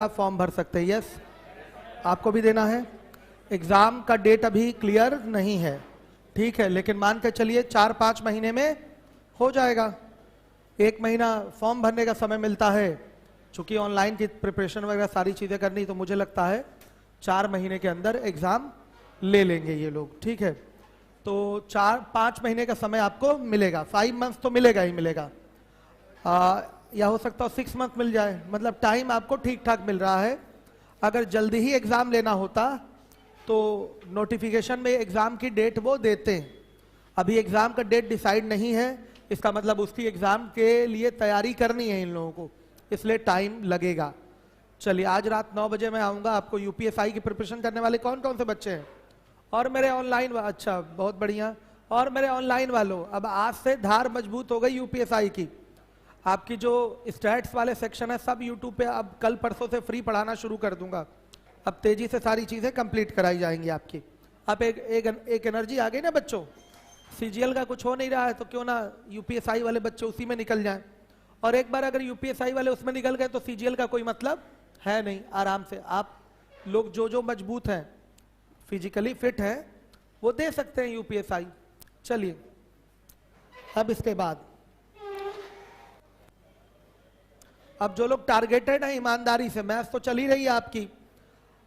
आप फॉर्म भर सकते हैं। यस, आपको भी देना है। एग्जाम का डेट अभी क्लियर नहीं है, ठीक है, लेकिन मान के चलिए 4-5 महीने में हो जाएगा। 1 महीना फॉर्म भरने का समय मिलता है। चूंकि ऑनलाइन की प्रिपरेशन वगैरह सारी चीजें करनी, तो मुझे लगता है 4 महीने के अंदर एग्जाम ले लेंगे ये लोग, ठीक है। तो 4-5 महीने का समय आपको मिलेगा। 5 मंथ्स तो मिलेगा ही मिलेगा, या हो सकता है 6 मंथ मिल जाए। मतलब टाइम आपको ठीक ठाक मिल रहा है। अगर जल्दी ही एग्जाम लेना होता तो नोटिफिकेशन में एग्जाम की डेट वो देते हैं। अभी एग्जाम का डेट डिसाइड नहीं है, इसका मतलब उसकी एग्जाम के लिए तैयारी करनी है इन लोगों को, इसलिए टाइम लगेगा। चलिए, आज रात 9 बजे मैं आऊंगा। आपको यूपीएसआई की प्रिपरेशन करने वाले कौन कौन से बच्चे हैं और मेरे ऑनलाइन, अच्छा बहुत बढ़िया, और मेरे ऑनलाइन वालों, अब आज से धार मजबूत हो गई यूपीएसआई की। आपकी जो स्टैट्स वाले सेक्शन है सब यूट्यूब पे अब कल परसों से फ्री पढ़ाना शुरू कर दूंगा। अब तेजी से सारी चीजें कंप्लीट कराई जाएंगी आपकी। अब एक एनर्जी आ गई ना बच्चों। सीजीएल का कुछ हो नहीं रहा है तो क्यों ना यूपीएसआई वाले बच्चे उसी में निकल जाएं। और एक बार अगर यूपीएसआई वाले उसमें निकल गए तो सीजीएल का कोई मतलब है नहीं। आराम से आप लोग जो मजबूत हैं, फिजिकली फिट हैं, वो दे सकते हैं यूपीएसआई। चलिए, अब इसके बाद अब जो लोग टारगेटेड हैं ईमानदारी से, मैथ्स तो चल ही रही है आपकी,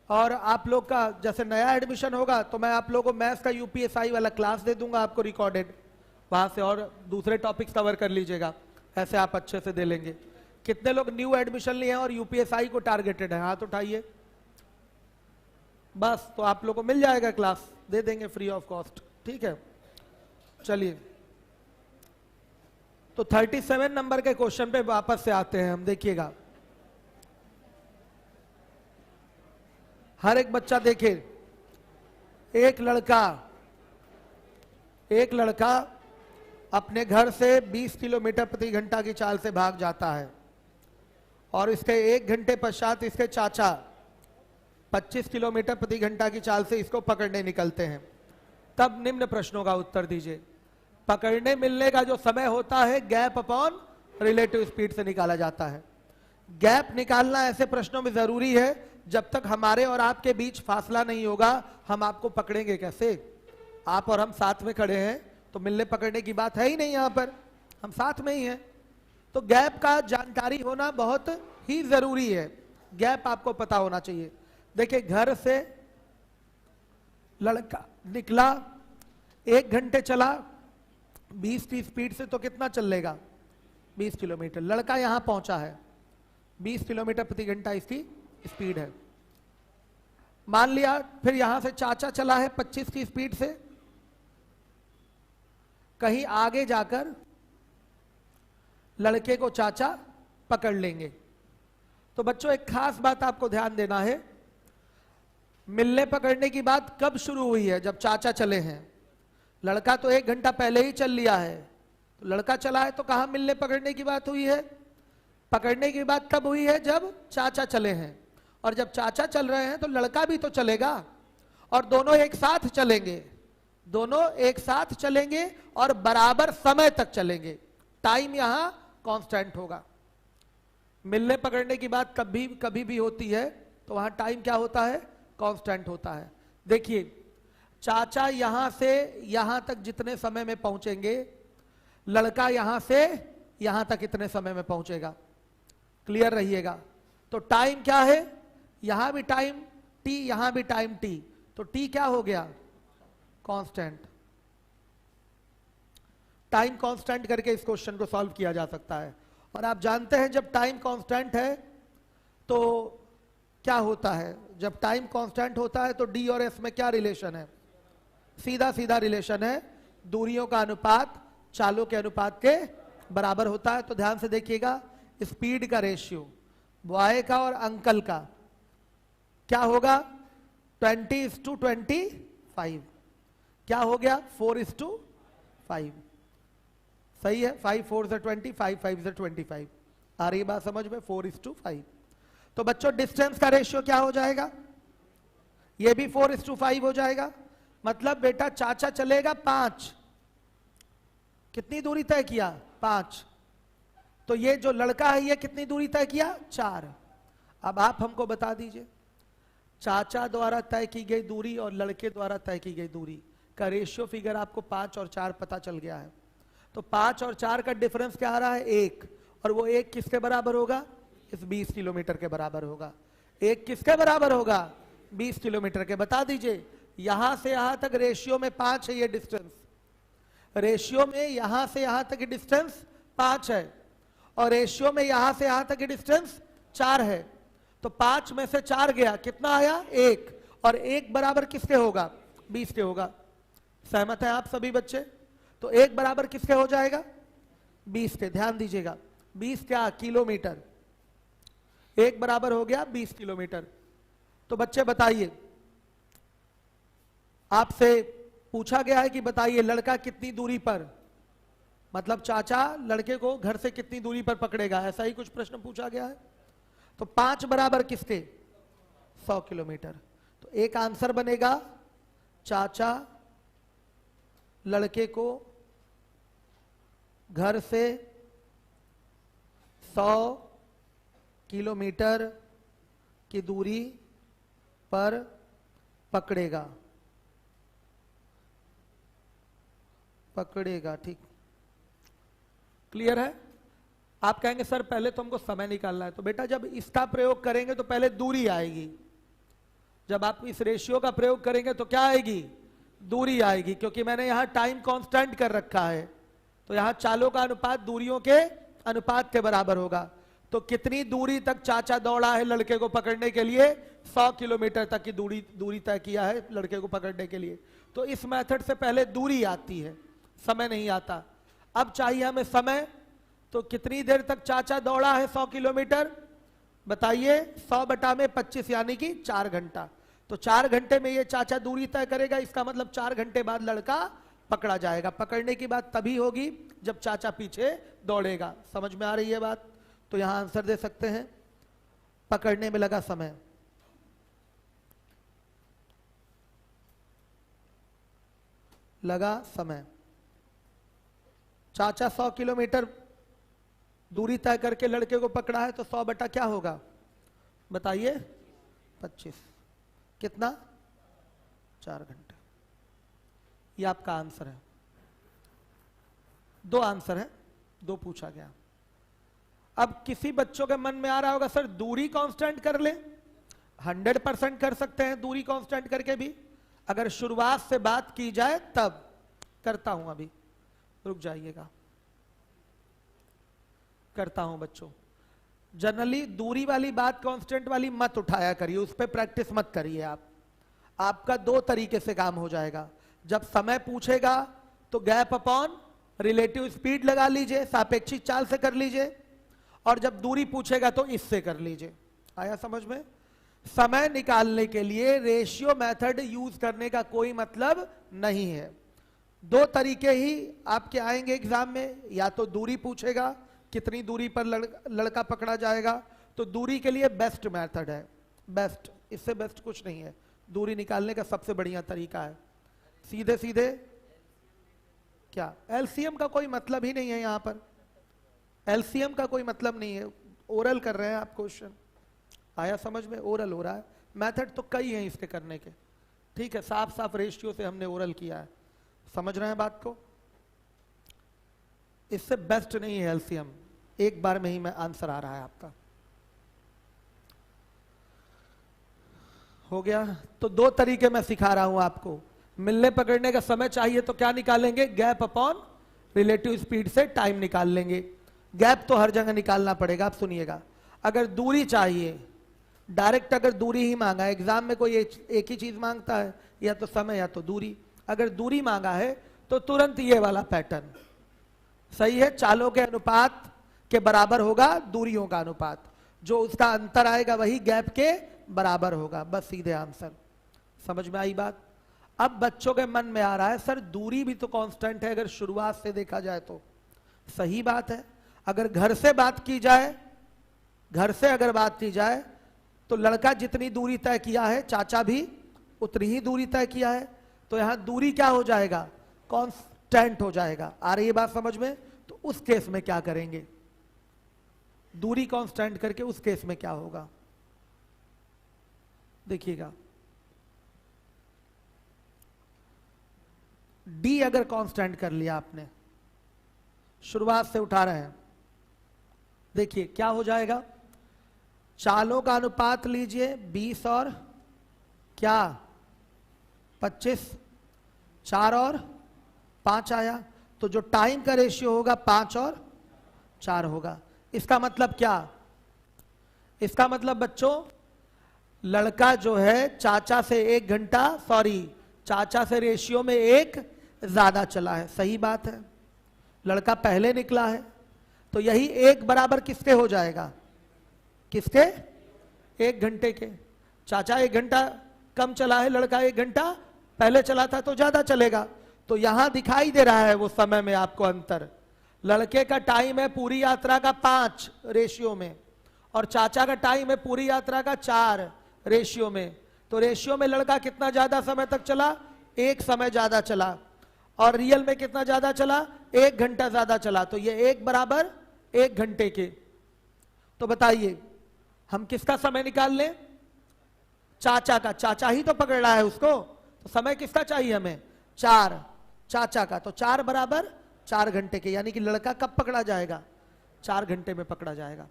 और आप लोग का जैसे नया एडमिशन होगा तो मैं आप लोगों को मैथ्स का यूपीएसआई वाला क्लास दे दूंगा आपको रिकॉर्डेड, वहां से और दूसरे टॉपिक्स कवर कर लीजिएगा, ऐसे आप अच्छे से दे लेंगे। कितने लोग न्यू एडमिशन लिए हैं और यूपीएसआई को टारगेटेड है, हाथ उठाइए। बस, तो आप लोग को मिल जाएगा, क्लास दे देंगे फ्री ऑफ कॉस्ट, ठीक है। चलिए, तो 37 नंबर के क्वेश्चन पे वापस से आते हैं हम। देखिएगा, हर एक बच्चा देखे, एक लड़का अपने घर से 20 किलोमीटर प्रति घंटा की चाल से भाग जाता है और इसके 1 घंटे पश्चात इसके चाचा 25 किलोमीटर प्रति घंटा की चाल से इसको पकड़ने निकलते हैं। तब निम्न प्रश्नों का उत्तर दीजिए। पकड़ने मिलने का जो समय होता है गैप अपॉन रिलेटिव स्पीड से निकाला जाता है। गैप निकालना ऐसे प्रश्नों में जरूरी है, जब तक हमारे और आपके बीच फासला नहीं होगा हम आपको पकड़ेंगे कैसे। आप और हम साथ में खड़े हैं तो मिलने पकड़ने की बात है ही नहीं, यहां पर हम साथ में ही हैं। तो गैप का जानकारी होना बहुत ही जरूरी है, गैप आपको पता होना चाहिए। देखिए, घर से लड़का निकला, 1 घंटे चला 20 की स्पीड से, तो कितना चल लेगा? 20 किलोमीटर। लड़का यहां पहुंचा है, 20 किलोमीटर प्रति घंटा इसकी स्पीड है। मान लिया फिर यहां से चाचा चला है 25 की स्पीड से, कहीं आगे जाकर लड़के को चाचा पकड़ लेंगे। तो बच्चों, एक खास बात आपको ध्यान देना है, मिलने पकड़ने की बात कब शुरू हुई है? जब चाचा चले हैं। लड़का तो 1 घंटा पहले ही चल लिया है, तो लड़का चला है तो कहां मिलने पकड़ने की बात हुई है? पकड़ने की बात तब हुई है जब चाचा चले हैं, और जब चाचा चल रहे हैं तो लड़का भी तो चलेगा, और दोनों एक साथ चलेंगे, दोनों एक साथ चलेंगे और बराबर समय तक चलेंगे। टाइम यहां कांस्टेंट होगा। मिलने पकड़ने की बात कभी भी होती है तो वहां टाइम क्या होता है? कांस्टेंट होता है। देखिए, चाचा यहां से यहां तक जितने समय में पहुंचेंगे, लड़का यहां से यहां तक इतने समय में पहुंचेगा। क्लियर रहिएगा। तो टाइम क्या है? यहां भी टाइम टी, यहां भी टाइम टी, तो टी क्या हो गया? कांस्टेंट। टाइम कांस्टेंट करके इस क्वेश्चन को सॉल्व किया जा सकता है। और आप जानते हैं जब टाइम कांस्टेंट है तो क्या होता है? जब टाइम कांस्टेंट होता है तो डी और एस में क्या रिलेशन है? सीधा सीधा रिलेशन है, दूरियों का अनुपात चालों के अनुपात के बराबर होता है। तो ध्यान से देखिएगा, स्पीड का रेशियो बॉय का और अंकल का क्या होगा? 20:25। क्या हो गया? 4:5। सही है। 5 4 से 20, 5 5 से 25। आ रही बात समझ में? 4:5। तो बच्चों, डिस्टेंस का रेशियो क्या हो जाएगा? ये भी 4:5 हो जाएगा। मतलब बेटा, चाचा चलेगा 5, कितनी दूरी तय किया? 5। तो ये जो लड़का है ये कितनी दूरी तय किया? 4। अब आप हमको बता दीजिए, चाचा द्वारा तय की गई दूरी और लड़के द्वारा तय की गई दूरी का रेशियो फिगर आपको 5 और 4 पता चल गया है। तो 5 और 4 का डिफरेंस क्या आ रहा है? 1। और वो 1 किसके बराबर होगा? इस 20 किलोमीटर के बराबर होगा। 1 किसके बराबर होगा? 20 किलोमीटर के। बता दीजिए, यहां से यहां तक रेशियो में 5 है ये डिस्टेंस, रेशियो में यहां से यहां तक की डिस्टेंस 5 है और रेशियो में यहां से यहां तक की डिस्टेंस 4 है। तो 5 में से 4 गया, कितना आया? 1। और 1 बराबर किसके होगा? 20 के होगा। सहमत है आप सभी बच्चे? तो 1 बराबर किसके हो जाएगा? 20 के। ध्यान दीजिएगा, 20 क्या? किलोमीटर। 1 बराबर हो गया 20 किलोमीटर। तो बच्चे बताइए, आपसे पूछा गया है कि बताइए लड़का कितनी दूरी पर, मतलब चाचा लड़के को घर से कितनी दूरी पर पकड़ेगा, ऐसा ही कुछ प्रश्न पूछा गया है। तो 5 बराबर किसके? 100 किलोमीटर। तो एक आंसर बनेगा, चाचा लड़के को घर से 100 किलोमीटर की दूरी पर पकड़ेगा। ठीक, क्लियर है? आप कहेंगे सर पहले तो हमको समय निकालना है। तो बेटा जब इसका प्रयोग करेंगे तो पहले दूरी आएगी, जब आप इस रेशियो का प्रयोग करेंगे तो क्या आएगी? दूरी आएगी, क्योंकि मैंने यहां टाइम कांस्टेंट कर रखा है। तो यहां चालों का अनुपात दूरियों के अनुपात के बराबर होगा। तो कितनी दूरी तक चाचा दौड़ा है लड़के को पकड़ने के लिए? 100 किलोमीटर तक की दूरी तय किया है लड़के को पकड़ने के लिए। तो इस मेथड से पहले दूरी आती है, समय नहीं आता। अब चाहिए हमें समय, तो कितनी देर तक चाचा दौड़ा है 100 किलोमीटर? बताइए, 100 बटा में 25 यानी कि 4 घंटा। तो 4 घंटे में ये चाचा दूरी तय करेगा, इसका मतलब 4 घंटे बाद लड़का पकड़ा जाएगा। पकड़ने की बात तभी होगी जब चाचा पीछे दौड़ेगा। समझ में आ रही है बात? तो यहां आंसर दे सकते हैं, पकड़ने में लगा समय। चाचा 100 किलोमीटर दूरी तय करके लड़के को पकड़ा है, तो 100 बटा क्या होगा? बताइए, 25। कितना? 4 घंटे। ये आपका आंसर है। 2 आंसर है, 2 पूछा गया। अब किसी बच्चों के मन में आ रहा होगा सर दूरी कांस्टेंट कर ले। 100% कर सकते हैं दूरी कांस्टेंट करके भी, अगर शुरुआत से बात की जाए तब। करता हूं, अभी रुक जाइएगा, करता हूं बच्चों। जनरली दूरी वाली बात कांस्टेंट वाली मत उठाया करिए, उस पर प्रैक्टिस मत करिए आप। आपका 2 तरीके से काम हो जाएगा। जब समय पूछेगा तो गैप अपॉन रिलेटिव स्पीड लगा लीजिए, सापेक्षिक चाल से कर लीजिए, और जब दूरी पूछेगा तो इससे कर लीजिए। आया समझ में? समय निकालने के लिए रेशियो मेथड यूज करने का कोई मतलब नहीं है। 2 तरीके ही आपके आएंगे एग्जाम में, या तो दूरी पूछेगा कितनी दूरी पर लड़का पकड़ा जाएगा, तो दूरी के लिए बेस्ट मेथड है, बेस्ट, इससे बेस्ट कुछ नहीं है। दूरी निकालने का सबसे बढ़िया तरीका है। सीधे सीधे क्या? एलसीएम का कोई मतलब ही नहीं है यहां पर, एलसीएम का कोई मतलब नहीं है। ओरल कर रहे हैं आप क्वेश्चन, आया समझ में? ओरल हो रहा है। मेथड तो कई हैं इसके करने के, ठीक है। साफ साफ रेशियो से हमने ओरल किया है, समझ रहे हैं बात को? इससे बेस्ट नहीं है एलसीएम। एक बार में ही मैं आंसर आ रहा है आपका। हो गया? तो 2 तरीके मैं सिखा रहा हूं आपको। मिलने पकड़ने का समय चाहिए तो क्या निकालेंगे? गैप अपॉन रिलेटिव स्पीड से टाइम निकाल लेंगे। गैप तो हर जगह निकालना पड़ेगा। आप सुनिएगा, अगर दूरी चाहिए, डायरेक्ट अगर दूरी ही मांगा है, एग्जाम में कोई एक ही चीज मांगता है, या तो समय या तो दूरी। अगर दूरी मांगा है तो तुरंत ये वाला पैटर्न सही है, चालों के अनुपात के बराबर होगा दूरियों का अनुपात, जो उसका अंतर आएगा वही गैप के बराबर होगा। बस सीधे आंसर। समझ में आई बात? अब बच्चों के मन में आ रहा है सर दूरी भी तो कांस्टेंट है अगर शुरुआत से देखा जाए तो। सही बात है, अगर घर से बात की जाए, घर से अगर बात की जाए तो लड़का जितनी दूरी तय किया है चाचा भी उतनी ही दूरी तय किया है, तो यहां दूरी क्या हो जाएगा? कांस्टेंट हो जाएगा। आ रही है बात समझ में? तो उस केस में क्या करेंगे? दूरी कांस्टेंट करके उस केस में क्या होगा? देखिएगा, डी अगर कांस्टेंट कर लिया आपने, शुरुआत से उठा रहे हैं, देखिए क्या हो जाएगा, चालों का अनुपात लीजिए 20 और क्या 25, 4 और 5 आया, तो जो टाइम का रेशियो होगा 5 और 4 होगा। इसका मतलब क्या, इसका मतलब बच्चों लड़का जो है चाचा से 1 घंटा, सॉरी चाचा से रेशियो में 1 ज्यादा चला है, सही बात है, लड़का पहले निकला है, तो यही 1 बराबर किसके हो जाएगा, किसके, 1 घंटे के। चाचा 1 घंटा कम चला है, लड़का 1 घंटा पहले चला था तो ज्यादा चलेगा, तो यहां दिखाई दे रहा है वो समय में आपको अंतर। लड़के का टाइम है पूरी यात्रा का 5 रेशियो में, और चाचा का टाइम है पूरी यात्रा का 4 रेशियो में, तो रेशियो में लड़का कितना ज्यादा समय तक चला, 1 समय ज्यादा चला, और रियल में कितना ज्यादा चला, 1 घंटा ज्यादा चला, तो ये 1 बराबर 1 घंटे के। तो बताइए हम किसका समय निकाल लें, चाचा का, चाचा ही तो पकड़ रहा है उसको, तो समय किसका चाहिए हमें, 4 चाचा का, तो 4 बराबर 4 घंटे के, यानी कि लड़का कब पकड़ा जाएगा, 4 घंटे में पकड़ा जाएगा।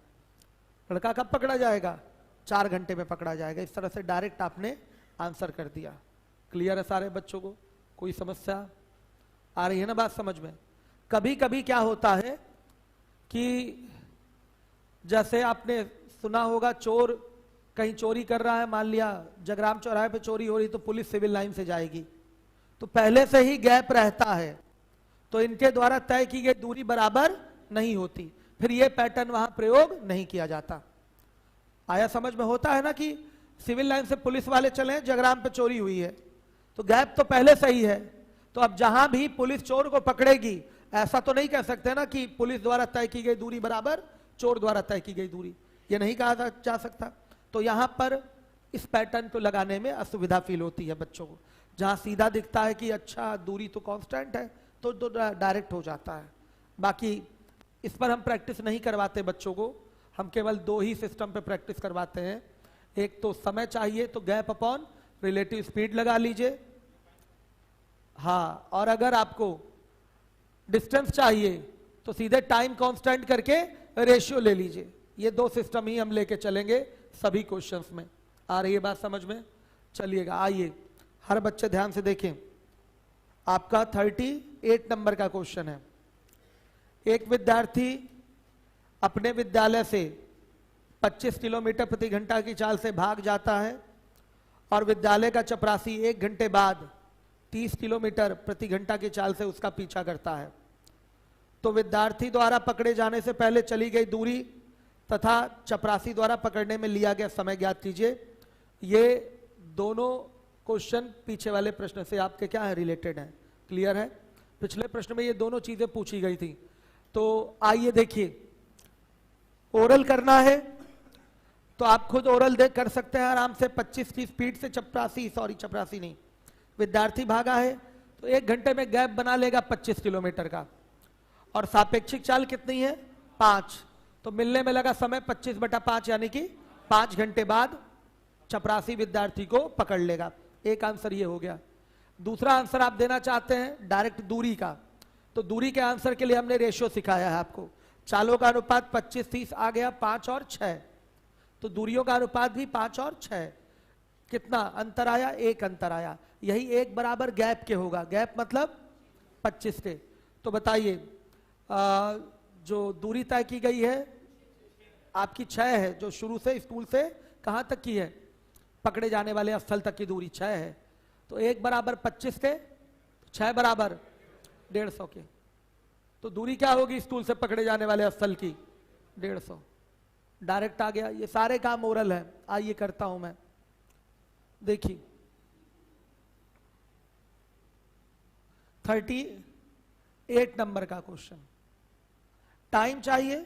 लड़का कब पकड़ा जाएगा, 4 घंटे में पकड़ा जाएगा। इस तरह से डायरेक्ट आपने आंसर कर दिया। क्लियर है सारे बच्चों को, कोई समस्या आ रही है ना बात समझ में। कभी कभी क्या होता है कि जैसे आपने सुना होगा, चोर कहीं चोरी कर रहा है, मान लिया जगराम चौराहे पे चोरी हो रही, तो पुलिस सिविल लाइन से जाएगी, तो पहले से ही गैप रहता है, तो इनके द्वारा तय की गई दूरी बराबर नहीं होती, फिर ये पैटर्न वहां प्रयोग नहीं किया जाता। आया समझ में, होता है ना कि सिविल लाइन से पुलिस वाले चले, जगराम पे चोरी हुई है, तो गैप तो पहले से ही है, तो अब जहां भी पुलिस चोर को पकड़ेगी, ऐसा तो नहीं कह सकते ना कि पुलिस द्वारा तय की गई दूरी बराबर चोर द्वारा तय की गई दूरी, ये नहीं कहा जा सकता। तो यहां पर इस पैटर्न को लगाने में असुविधा फील होती है बच्चों को। जहां सीधा दिखता है कि अच्छा दूरी तो कांस्टेंट है, तो डायरेक्ट हो जाता है। बाकी इस पर हम प्रैक्टिस नहीं करवाते बच्चों को, हम केवल 2 ही सिस्टम पे प्रैक्टिस करवाते हैं। एक तो समय चाहिए तो गैप अपॉन रिलेटिव स्पीड लगा लीजिए, हाँ, और अगर आपको डिस्टेंस चाहिए तो सीधे टाइम कांस्टेंट करके रेशियो ले लीजिए। ये 2 सिस्टम ही हम लेके चलेंगे सभी क्वेश्चंस में। आ रही है बात समझ में, चलिएगा आइए हर बच्चे ध्यान से देखें। आपका 38 नंबर का क्वेश्चन है। एक विद्यार्थी अपने विद्यालय से 25 किलोमीटर प्रति घंटा की चाल से भाग जाता है और विद्यालय का चपरासी 1 घंटे बाद 30 किलोमीटर प्रति घंटा की चाल से उसका पीछा करता है। तो विद्यार्थी द्वारा पकड़े जाने से पहले चली गई दूरी तथा चपरासी द्वारा पकड़ने में लिया गया समय ज्ञात कीजिए। ये दोनों क्वेश्चन पीछे वाले प्रश्न से आपके क्या है, रिलेटेड है। क्लियर है, पिछले प्रश्न में ये दोनों चीजें पूछी गई थी। तो आइए देखिए, ओरल करना है तो आप खुद ओरल देख कर सकते हैं आराम से। 25 की स्पीड से चपरासी नहीं, विद्यार्थी भागा है तो 1 घंटे में गैप बना लेगा 25 किलोमीटर का, और सापेक्षिक चाल कितनी है 5, तो मिलने में लगा समय 25/5, यानी कि 5 घंटे बाद चपरासी विद्यार्थी को पकड़ लेगा। एक आंसर ये हो गया। दूसरा आंसर आप देना चाहते हैं डायरेक्ट दूरी का, तो दूरी के आंसर के लिए हमने रेशियो सिखाया है आपको। चालों का अनुपात 25-30 आ गया, 5 और 6, तो दूरियों का अनुपात भी 5 और 6। कितना अंतर आया, 1 अंतर आया। यही 1 बराबर गैप के होगा, गैप मतलब 25 के। तो बताइए जो दूरी तय की गई है आपकी 6 है, जो शुरू से स्कूल से कहां तक की है, पकड़े जाने वाले स्थल तक की दूरी 6 है। तो 1 बराबर 25 के, 6 बराबर 150 के, तो दूरी क्या होगी स्कूल से पकड़े जाने वाले स्थल की, 150। डायरेक्ट आ गया। ये सारे काम ओरल है, आइए करता हूं मैं। देखिए 38 नंबर का क्वेश्चन, टाइम चाहिए,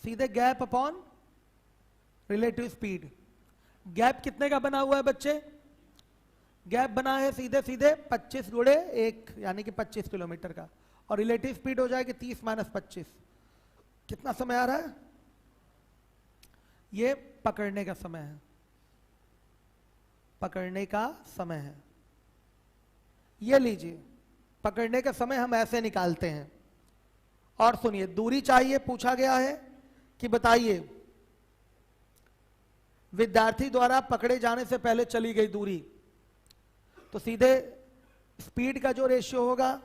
सीधे gap upon relative speed. Gap कितने का बना हुआ है बच्चे, गैप बना है सीधे 25 गुणे 1 यानी कि 25 किलोमीटर का, और रिलेटिव स्पीड हो जाएगी 30 - 25। कितना समय आ रहा है, ये पकड़ने का समय है, पकड़ने का समय है। ये लीजिए, पकड़ने का समय हम ऐसे निकालते हैं। और सुनिए, दूरी चाहिए, पूछा गया है कि बताइए विद्यार्थी द्वारा पकड़े जाने से पहले चली गई दूरी, तो सीधे स्पीड का जो रेशियो होगा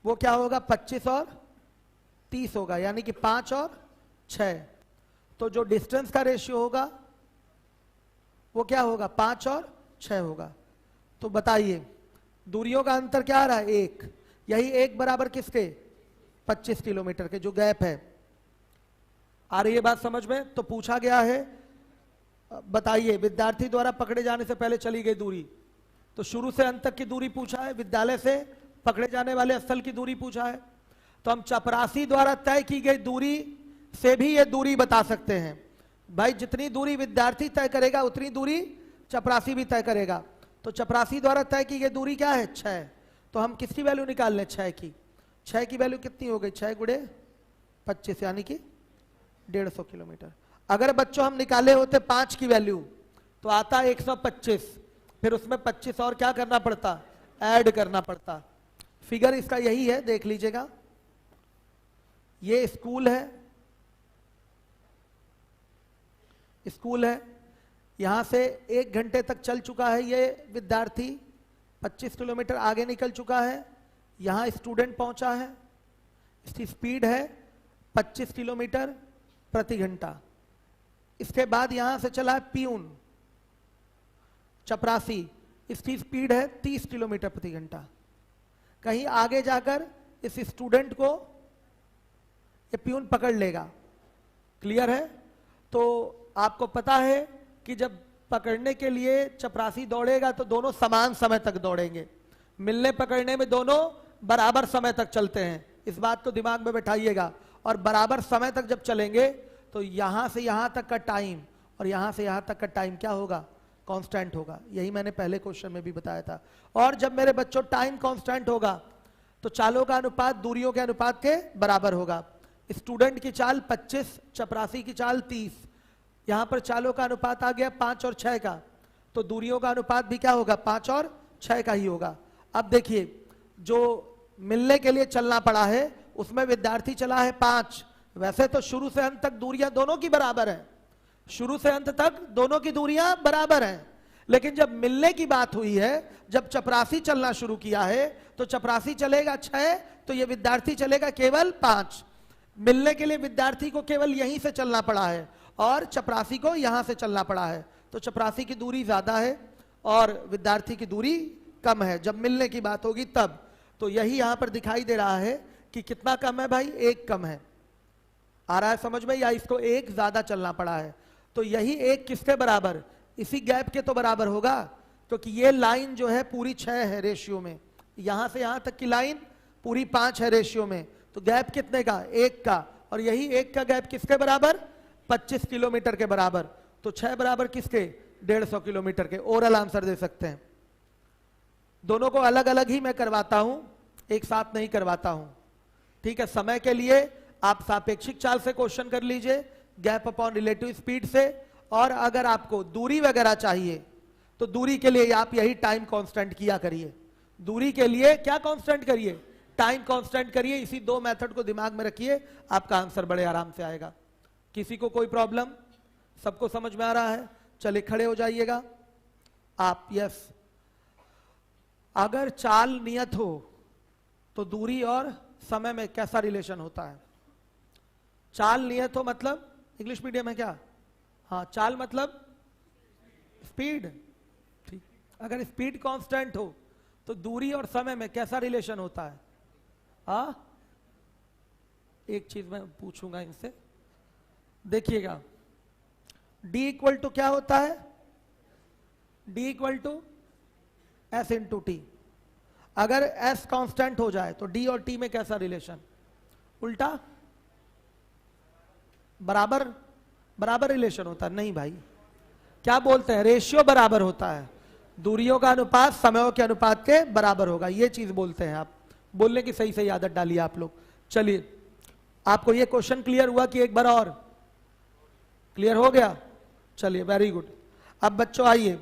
वो क्या होगा, 25 और 30 होगा, यानी कि 5 और 6। तो जो डिस्टेंस का रेशियो होगा वो क्या होगा, 5 और 6 होगा। तो बताइए दूरियों का अंतर क्या आ रहा है, 1। यही 1 बराबर किसके, 25 किलोमीटर के, जो गैप है। आ रही है बात समझ में? तो पूछा गया है, बताइए विद्यार्थी द्वारा पकड़े जाने से पहले चली गई दूरी, तो शुरू से अंत तक की दूरी पूछा है, विद्यालय से पकड़े जाने वाले स्थल की दूरी पूछा है। तो हम चपरासी द्वारा तय की गई दूरी से भी ये दूरी बता सकते हैं। भाई जितनी दूरी विद्यार्थी तय करेगा उतनी दूरी चपरासी भी तय करेगा। तो चपरासी द्वारा तय की गई दूरी क्या है, 6। तो हम किसकी वैल्यू निकाल लें, 6 की। 6 की वैल्यू कितनी हो गई, 6 गुणे 25 यानी कि 150 किलोमीटर। अगर बच्चों हम निकाले होते 5 की वैल्यू तो आता 125, फिर उसमें 25 और क्या करना पड़ता, ऐड करना पड़ता। फिगर इसका यही है, देख लीजिएगा। ये स्कूल है, स्कूल है, यहां से 1 घंटे तक चल चुका है ये विद्यार्थी, 25 किलोमीटर आगे निकल चुका है। यहां स्टूडेंट पहुंचा है, इसकी स्पीड है 25 किलोमीटर प्रति घंटा। इसके बाद यहां से चला है पियून चपरासी, इसकी स्पीड है 30 किलोमीटर प्रति घंटा। कहीं आगे जाकर इस स्टूडेंट को ये पियून पकड़ लेगा, क्लियर है? तो आपको पता है कि जब पकड़ने के लिए चपरासी दौड़ेगा तो दोनों समान समय तक दौड़ेंगे, मिलने पकड़ने में दोनों बराबर समय तक चलते हैं। इस बात को दिमाग में बैठाइएगा। और बराबर समय तक जब चलेंगे तो यहां से यहां तक का टाइम और यहां से यहां तक का टाइम क्या होगा, कांस्टेंट होगा। यही मैंने पहले क्वेश्चन में भी बताया था। और जब मेरे बच्चों टाइम कांस्टेंट होगा तो चालों का अनुपात दूरियों के अनुपात के बराबर होगा। स्टूडेंट की चाल 25, चपरासी की चाल 30। यहां पर चालों का अनुपात आ गया 5 और 6 का, तो दूरियों का अनुपात भी क्या होगा, 5 और 6 का ही होगा। अब देखिए, जो मिलने के लिए चलना पड़ा है उसमें विद्यार्थी चला है 5। वैसे तो शुरू से अंत तक दूरियां दोनों की बराबर है, शुरू से अंत तक दोनों की दूरियां बराबर हैं। लेकिन जब मिलने की बात हुई है, जब चपरासी चलना शुरू किया है, तो चपरासी चलेगा 6, तो ये विद्यार्थी चलेगा केवल 5। मिलने के लिए विद्यार्थी को केवल यहीं से चलना पड़ा है और चपरासी को यहां से चलना पड़ा है। तो चपरासी की दूरी ज्यादा है और विद्यार्थी की दूरी कम है जब मिलने की बात होगी तब। तो यही यहां पर दिखाई दे रहा है कि कितना कम है भाई, 1 कम है। आ रहा है समझ में, या इसको 1 ज्यादा चलना पड़ा है। तो यही 1 किसके बराबर, इसी गैप के तो बराबर होगा, क्योंकि ये लाइन जो है पूरी 6 है रेशियो में, यहां से यहां तक की लाइन पूरी 5 है रेशियो में। तो गैप कितने का, 1 का। और यही 1 का गैप किसके बराबर, 25 किलोमीटर के बराबर। तो 6 बराबर किसके, 150 किलोमीटर के। ओरल आंसर दे सकते हैं। दोनों को अलग अलग ही मैं करवाता हूं, एक साथ नहीं करवाता हूं, ठीक है। समय के लिए आप सापेक्षिक चाल से क्वेश्चन कर लीजिए, गैप अपॉन रिलेटिव स्पीड से। और अगर आपको दूरी वगैरह चाहिए तो दूरी के लिए आप यही टाइम कांस्टेंट किया करिए। दूरी के लिए क्या कांस्टेंट करिए, टाइम कांस्टेंट करिए। इसी 2 मेथड को दिमाग में रखिए, आपका आंसर बड़े आराम से आएगा। किसी को कोई प्रॉब्लम, सबको समझ में आ रहा है? चलिए खड़े हो जाइएगा आप। यस, अगर चाल नियत हो तो दूरी और समय में कैसा रिलेशन होता है? चाल नियत हो मतलब, इंग्लिश मीडियम है क्या? हाँ, चाल मतलब स्पीड, ठीक। अगर स्पीड कांस्टेंट हो तो दूरी और समय में कैसा रिलेशन होता है? हाँ, एक चीज मैं पूछूंगा इनसे, देखिएगा। D इक्वल टू क्या होता है, D equal to S into T. अगर S कांस्टेंट हो जाए तो D और T में कैसा रिलेशन, उल्टा, बराबर बराबर रिलेशन होता है? नहीं भाई, क्या बोलते हैं, रेशियो बराबर होता है। दूरियों का अनुपात समयों के अनुपात के बराबर होगा, ये चीज बोलते हैं। आप बोलने की सही सही आदत डालिए आप लोग। चलिए, आपको ये क्वेश्चन क्लियर हुआ कि एक बार और क्लियर हो गया? चलिए वेरी गुड। अब बच्चों आइए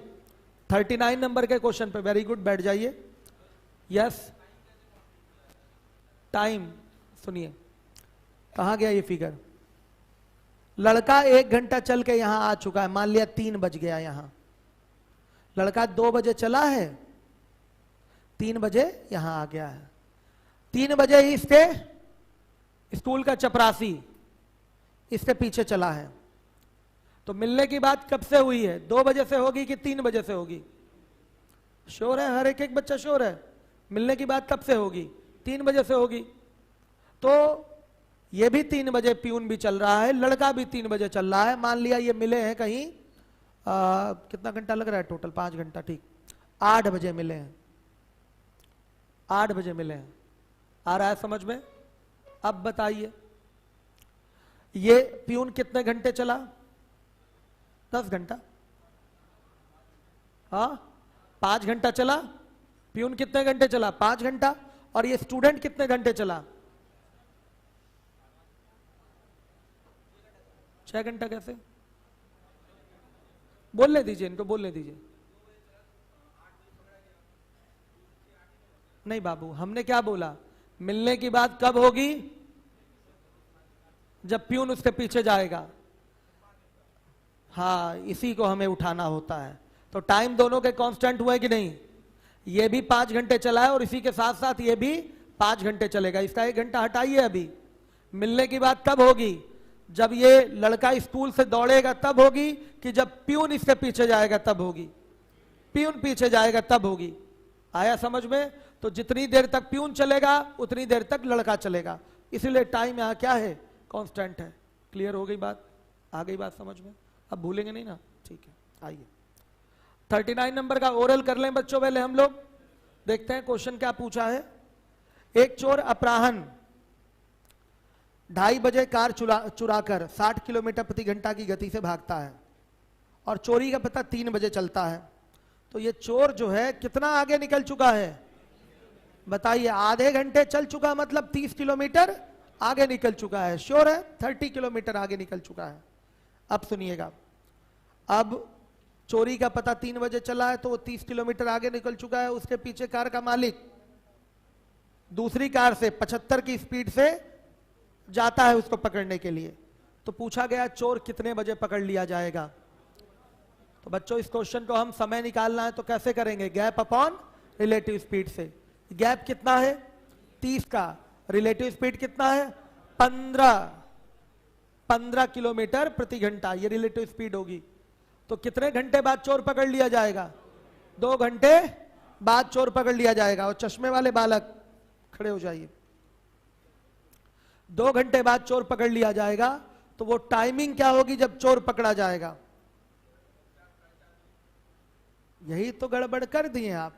39 नंबर के क्वेश्चन पे, वेरी गुड, बैठ जाइए। यस, टाइम सुनिए, कहां गया ये फिगर? लड़का 1 घंटा चल के यहां आ चुका है, मान लिया 3 बज गया, यहां लड़का 2 बजे चला है, 3 बजे यहां आ गया है। 3 बजे ही इसके स्कूल का चपरासी इसके पीछे चला है, तो मिलने की बात कब से हुई है? 2 बजे से होगी कि 3 बजे से होगी? श्योर है? हर एक बच्चा श्योर है? मिलने की बात कब से होगी? 3 बजे से होगी। तो ये भी 3 बजे प्यून भी चल रहा है, लड़का भी 3 बजे चल रहा है। मान लिया ये मिले हैं कहीं, कितना घंटा लग रहा है टोटल? 5 घंटा, ठीक। 8 बजे मिले हैं, 8 बजे मिले हैं। आ रहा है समझ में? अब बताइए ये प्यून कितने घंटे चला? 10 घंटा। हाँ, 5 घंटा चला। प्यून कितने घंटे चला? 5 घंटा। और ये स्टूडेंट कितने घंटे चला? 6 घंटा। कैसे? बोलने दीजिए इनको, बोलने दीजिए। नहीं बाबू, हमने क्या बोला? मिलने की बात कब होगी? जब प्यून उसके पीछे जाएगा। हाँ, इसी को हमें उठाना होता है। तो टाइम दोनों के कांस्टेंट हुए कि नहीं? ये भी 5 घंटे चला है और इसी के साथ साथ ये भी 5 घंटे चलेगा। इसका 1 घंटा हटाइए अभी। मिलने की बात कब होगी? जब ये लड़का स्कूल से दौड़ेगा तब होगी, कि जब प्यून इसके पीछे जाएगा तब होगी? प्यून पीछे जाएगा तब होगी। आया समझ में? तो जितनी देर तक प्यून चलेगा उतनी देर तक लड़का चलेगा, इसीलिए टाइम यहां क्या है? कांस्टेंट है। क्लियर हो गई बात? आ गई बात समझ में? अब भूलेंगे नहीं ना? ठीक है, आइए 39 नंबर का ओरल कर लें बच्चों पहले हम लोग। देखते हैं क्वेश्चन क्या पूछा है। एक चोर अपराह्न 2:30 बजे कार चुराकर 60 किलोमीटर प्रति घंटा की गति से भागता है और चोरी का पता 3 बजे चलता है। तो ये चोर जो है कितना आगे निकल चुका है? बताइए। आधे घंटे चल चुका, मतलब 30 किलोमीटर आगे निकल चुका है। श्योर है? 30 किलोमीटर आगे निकल चुका है। अब सुनिएगा, अब चोरी का पता 3 बजे चला है तो वो 30 किलोमीटर आगे निकल चुका है। उसके पीछे कार का मालिक दूसरी कार से 75 की स्पीड से जाता है उसको पकड़ने के लिए। तो पूछा गया चोर कितने बजे पकड़ लिया जाएगा? तो बच्चों इस क्वेश्चन को हम समय निकालना है तो कैसे करेंगे? गैप अपॉन रिलेटिव स्पीड से। गैप कितना है? 30 का। रिलेटिव स्पीड कितना है? 15 किलोमीटर प्रति घंटा, ये रिलेटिव स्पीड होगी। तो कितने घंटे बाद चोर पकड़ लिया जाएगा? 2 घंटे बाद चोर पकड़ लिया जाएगा। और चश्मे वाले बालक खड़े हो जाइए। 2 घंटे बाद चोर पकड़ लिया जाएगा। तो वो टाइमिंग क्या होगी जब चोर पकड़ा जाएगा? यही तो गड़बड़ कर दिए आप।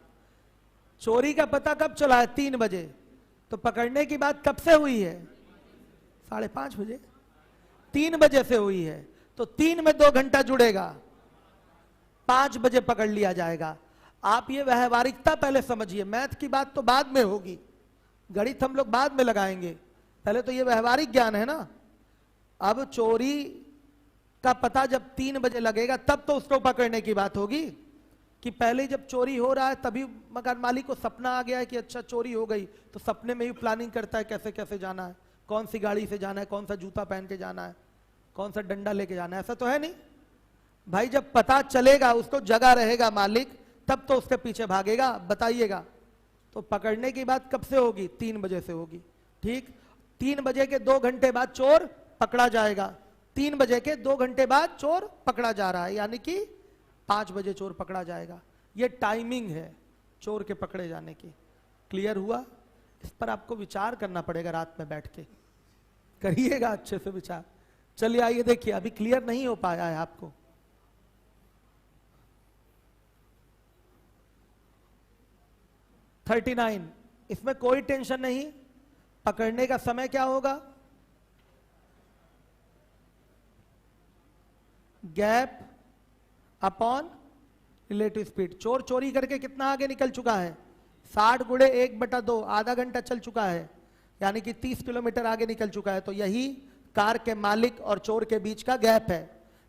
चोरी का पता कब चला है? 3 बजे। तो पकड़ने की बात कब से हुई है? 5:30 बजे। 3 बजे से हुई है। तो 3 में 2 घंटा जुड़ेगा, 5 बजे पकड़ लिया जाएगा। आप ये व्यवहारिकता पहले समझिए, मैथ की बात तो बाद में होगी, गणित हम लोग बाद में लगाएंगे। पहले तो ये व्यवहारिक ज्ञान है ना। अब चोरी का पता जब 3 बजे लगेगा तब तो उसको पकड़ने की बात होगी, कि पहले जब चोरी हो रहा है तभी मकान मालिक को सपना आ गया है कि अच्छा चोरी हो गई, तो सपने में ही प्लानिंग करता है कैसे कैसे जाना है, कौन सी गाड़ी से जाना है, कौन सा जूता पहन के जाना है, कौन सा डंडा लेके जाना है। ऐसा तो है नहीं भाई। जब पता चलेगा, उसको जगा रहेगा मालिक, तब तो उसके पीछे भागेगा। बताइएगा, तो पकड़ने की बात कब से होगी? 3 बजे से होगी। ठीक, 3 बजे के 2 घंटे बाद चोर पकड़ा जाएगा। 3 बजे के 2 घंटे बाद चोर पकड़ा जा रहा है, यानी कि 5 बजे चोर पकड़ा जाएगा। ये टाइमिंग है चोर के पकड़े जाने की। क्लियर हुआ? इस पर आपको विचार करना पड़ेगा, रात में बैठ के करिएगा अच्छे से विचार। चलिए आइए देखिए, अभी क्लियर नहीं हो पाया है आपको। $39, इसमें कोई टेंशन नहीं। पकड़ने का समय क्या होगा? Gap upon relative speed. चोर चोरी करके कितना आगे निकल चुका है? 60 गुणे 1/2, आधा घंटा चल चुका है, यानी कि 30 किलोमीटर आगे निकल चुका है। तो यही कार के मालिक और चोर के बीच का गैप है।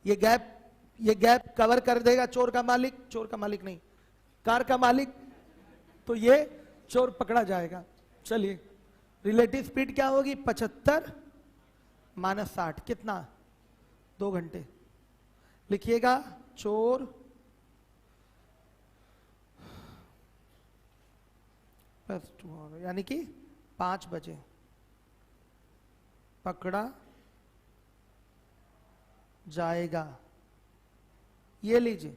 ये गैप ये गैप कवर कर देगा चोर का मालिक नहीं, कार का मालिक, तो ये चोर पकड़ा जाएगा। चलिए, रिलेटिव स्पीड क्या होगी? 75 माइनस 60, कितना? 2 घंटे। लिखिएगा, चोर प्लस 2 यानी कि 5 बजे पकड़ा जाएगा। ये लीजिए,